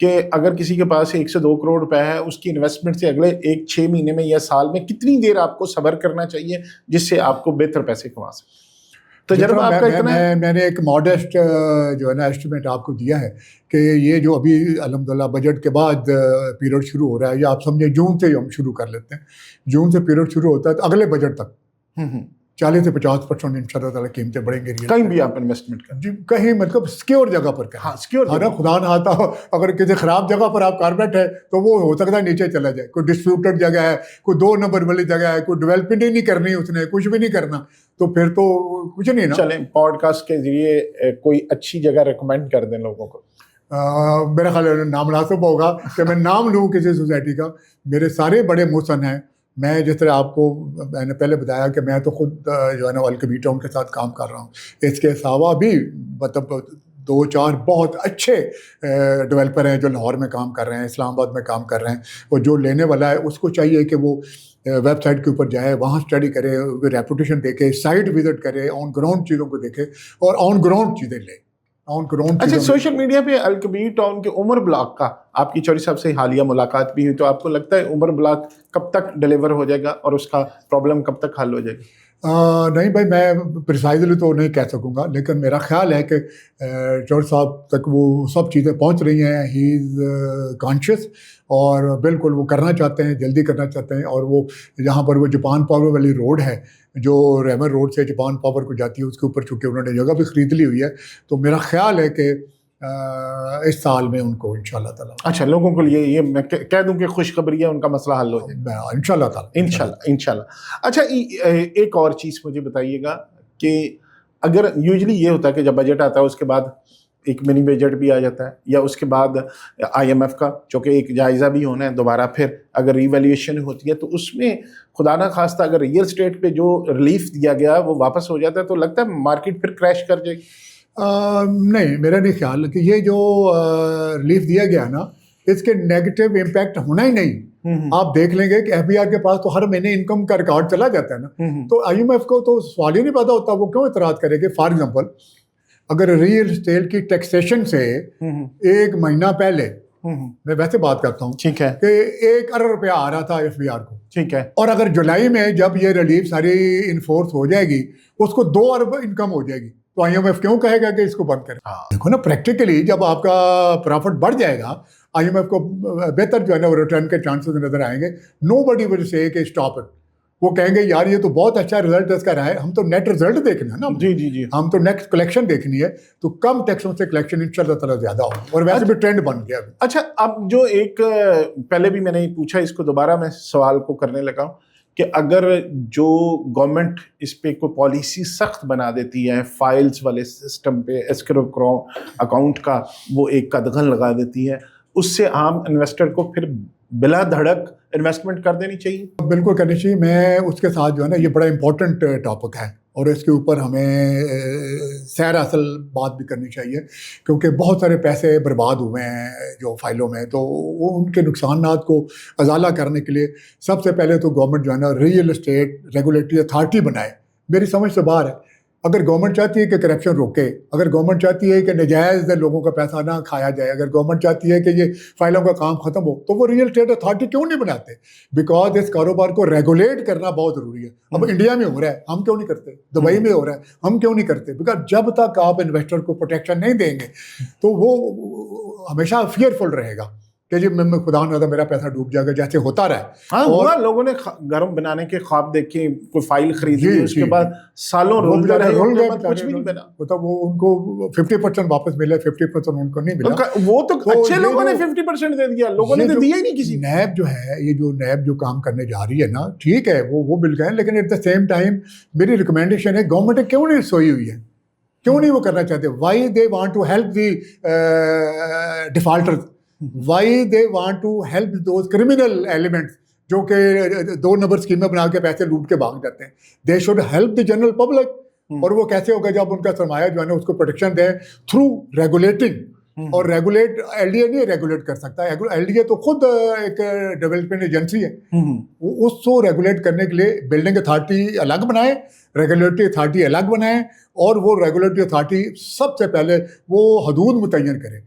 Speaker 2: کہ اگر کسی کے پاس 1 سے 2 کروڑ روپے ہے، اس کی انویسٹمنٹ سے اگلے 6 مہینے میں یا سال میں کتنی دیر آپ کو صبر کرنا چاہیے جس سے آپ کو بہتر پیسے کما سکیں؟ تجربہ آپ کا اتنا ہے؟
Speaker 1: میں نے ایک ماڈسٹ جو ہے نا ایسٹیمیٹ آپ کو دیا ہے کہ یہ جو ابھی الحمدللہ بجٹ کے بعد پیریڈ شروع ہو رہا ہے، یا آپ سمجھیں جون سے ہم شروع کر لیتے ہیں، جون سے پیریڈ شروع ہوتا ہے تو اگلے بجٹ تک 40 سے 50% انشاءاللہ تعالیٰ قیمتیں بڑھیں گی.
Speaker 2: کہیں بھی آپ انویسٹمنٹ کریں،
Speaker 1: جی کہیں مطلب سکیور جگہ پر کریں.
Speaker 2: ہاں سکیور
Speaker 1: نا خدا نہ آتا ہو اگر کسی خراب جگہ پر آپ کارپیٹ ہے تو وہ ہو سکتا ہے نیچے چلا جائے. کوئی ڈسپیوٹڈ جگہ ہے، کوئی 2 نمبر والی جگہ ہے، کوئی ڈیولپمنٹ ہی نہیں کرنی اس نے، کچھ بھی نہیں کرنا، تو پھر تو کچھ نہیں نا.
Speaker 2: چلیں پوڈ کاسٹ کے ذریعے کوئی اچھی جگہ ریکمینڈ کر دیں لوگوں کو.
Speaker 1: میرا خیال ہے نامناسب ہوگا کہ میں نام لوں کسی سوسائٹی کا. میرے سارے بڑے محسن ہیں. میں جس طرح آپ کو میں نے پہلے بتایا کہ میں تو خود جو ہے نا الکبیر ٹاؤن کے ساتھ کام کر رہا ہوں. اس کے علاوہ بھی مطلب 2-4 بہت اچھے ڈیولپر ہیں جو لاہور میں کام کر رہے ہیں، اسلام آباد میں کام کر رہے ہیں. اور جو لینے والا ہے اس کو چاہیے کہ وہ ویب سائٹ کے اوپر جائے، وہاں اسٹڈی کرے، ریپوٹیشن دیکھے، سائٹ وزٹ کرے، آن گراؤنڈ چیزوں کو دیکھے اور آن گراؤنڈ چیزیں لے.
Speaker 2: اچھا، سوشل میڈیا پہ الکبیر ٹاؤن کے عمر بلاک کا آپ کی چوری صاحب سے حالیہ ملاقات بھی ہوئی، تو آپ کو لگتا ہے عمر بلاک کب تک ڈیلیور ہو جائے گا اور اس کا پرابلم کب تک حل ہو جائے گی؟
Speaker 1: نہیں بھائی، میں پریسائزلی تو نہیں کہہ سکوں گا، لیکن میرا خیال ہے کہ چور صاحب تک وہ سب چیزیں پہنچ رہی ہیں. ہی از کانشیس اور بالکل وہ کرنا چاہتے ہیں، جلدی کرنا چاہتے ہیں. اور وہ جہاں پر وہ جاپان پاور والی روڈ ہے جو ریمر روڈ سے جاپان پاور کو جاتی ہے، اس کے اوپر چونکہ انہوں نے جگہ بھی خرید لی ہوئی ہے، تو میرا خیال ہے کہ اس سال میں ان کو انشاءاللہ تعالیٰ.
Speaker 2: اچھا، لوگوں کو لیے یہ میں کہہ دوں کہ خوشخبری ہے، ان کا مسئلہ حل ہو جائے گا
Speaker 1: انشاءاللہ تعالیٰ.
Speaker 2: انشاءاللہ. اچھا، ایک اور چیز مجھے بتائیے گا کہ اگر یوزلی یہ ہوتا ہے کہ جب بجٹ آتا ہے اس کے بعد ایک منی بجٹ بھی آ جاتا ہے، یا اس کے بعد IMF کا چونکہ ایک جائزہ بھی ہونا ہے دوبارہ، پھر اگر ری ویلیویشن ہوتی ہے تو اس میں خدا نہ خواستہ اگر ریئل اسٹیٹ پہ جو ریلیف دیا گیا وہ واپس ہو جاتا ہے تو لگتا ہے مارکیٹ پھر کریش کر جائے گی.
Speaker 1: نہیں، میرا نہیں خیال کہ یہ جو ریلیف دیا گیا نا اس کے نیگیٹو امپیکٹ ہونا ہی نہیں. آپ دیکھ لیں گے کہ FBR کے پاس تو ہر مہینے انکم کا ریکارڈ چلا جاتا ہے نا، تو IMF کو تو سوال ہی نہیں پیدا ہوتا وہ کیوں اعتراض کرے گی. فار ایگزامپل اگر ریئل اسٹیٹ کی ٹیکسیشن سے 1 مہینہ پہلے، میں ویسے بات کرتا ہوں،
Speaker 2: ٹھیک ہے،
Speaker 1: کہ 1 ارب روپیہ آ رہا تھا FBR کو،
Speaker 2: ٹھیک ہے،
Speaker 1: اور اگر جولائی میں جب یہ ریلیف ساری انفورس ہو جائے گی اس کو 2 ارب انکم ہو جائے گی، تو IMF کیوں کہے گا کہ اس کو بند کریں؟ دیکھو نا پریکٹیکلی جب آپ کا پرافٹ بڑھ جائے گا IMF کو بہتر جو ہے نا ریٹرن کے چانسز نظر آئیں گے. نو بڈی ول سے کہ اسٹاپ اٹ. وہ کہیں گے یار یہ تو بہت اچھا رزلٹ اس کا رہا ہے، ہم تو نیٹ رزلٹ دیکھنا ہے نا.
Speaker 2: جی
Speaker 1: ہم تو نیکسٹ کلیکشن دیکھنی ہے، تو کم ٹیکسوں سے کلیکشن انشاءاللہ تعالیٰ زیادہ ہو، اور ویسے بھی ٹرینڈ بن گیا.
Speaker 2: اچھا، اب جو ایک پہلے بھی میں نے پوچھا، اس کو دوبارہ میں سوال کو کرنے لگا ہوں کہ اگر جو گورنمنٹ اس پہ کوئی پالیسی سخت بنا دیتی ہے، فائلز والے سسٹم پہ اسکرو اکاؤنٹ کا وہ ایک قدغن لگا دیتی ہے، اس سے عام انویسٹر کو پھر بلا دھڑک انویسٹمنٹ کر دینی چاہیے؟
Speaker 1: بالکل کرنی چاہیے. میں اس کے ساتھ جو ہے نا یہ بڑا امپورٹنٹ ٹاپک ہے اور اس کے اوپر ہمیں سیر اصل بات بھی کرنی چاہیے، کیونکہ بہت سارے پیسے برباد ہوئے ہیں جو فائلوں میں. تو وہ ان کے نقصانات کو ازالہ کرنے کے لیے سب سے پہلے تو گورنمنٹ جو ہے نا ریئل اسٹیٹ ریگولیٹری اتھارٹی بنائے. میری سمجھ سے باہر ہے. اگر گورنمنٹ چاہتی ہے کہ کرپشن روکے، اگر گورنمنٹ چاہتی ہے کہ نجائز لوگوں کا پیسہ نہ کھایا جائے، اگر گورنمنٹ چاہتی ہے کہ یہ فائلوں کا کام ختم ہو، تو وہ ریئل اسٹیٹ اتھارٹی کیوں نہیں بناتے؟ بیکاز اس کاروبار کو ریگولیٹ کرنا بہت ضروری ہے. اب انڈیا میں ہو رہا ہے، ہم کیوں نہیں کرتے؟ دبئی میں ہو رہا ہے، ہم کیوں نہیں کرتے؟ بیکاز جب تک آپ انویسٹر کو پروٹیکشن نہیں دیں گے تو وہ ہمیشہ فیئرفل رہے گا کہ جی میں خدا نہ میرا پیسہ ڈوب جائے گا، جیسے ہوتا رہا.
Speaker 2: اور لوگوں نے گھر بنانے کے خواب دیکھے، کوئی فائل خریدی، اس کے بعد سالوں رولتے رہے، کچھ بھی نہیں بنا.
Speaker 1: مطلب وہ ان کو 50% واپس ملے، 50% ان کو نہیں ملا.
Speaker 2: وہ تو اچھے لوگوں نے 50% دے دیا، لوگوں نے تو دیا ہی نہیں کسی.
Speaker 1: نیب جو ہے، یہ جو نیب جو کام کرنے جا رہی ہے نا، ٹھیک ہے وہ مل گئے، لیکن ایٹ دا سیم ٹائم میری ریکمینڈیشن ہے گورنمنٹ کیوں نہیں سوئی ہوئی ہے، کیوں نہیں وہ کرنا چاہتے؟ Why they want to help the defaulters, why they want to help those criminal elements جو کہ 2 نمبر اسکیمیں بنا کے پیسے لوٹ کے بھاگ جاتے ہیں. they should help the general public. اور وہ کیسے ہوگا جب ان کا سرمایہ جو ہے نا اس کو پروٹیکشن دیں تھرو ریگولیٹنگ. اور ریگولیٹ LDA نہیں ریگولیٹ کر سکتا. LDA تو خود ایک ڈیولپمنٹ ایجنسی ہے. اس کو ریگولیٹ کرنے کے لیے بلڈنگ اتھارٹی الگ بنائے، ریگولیٹری اتھارٹی الگ بنائیں، اور وہ ریگولیٹری اتھارٹی سب سے پہلے وہ حدود متعین کرے.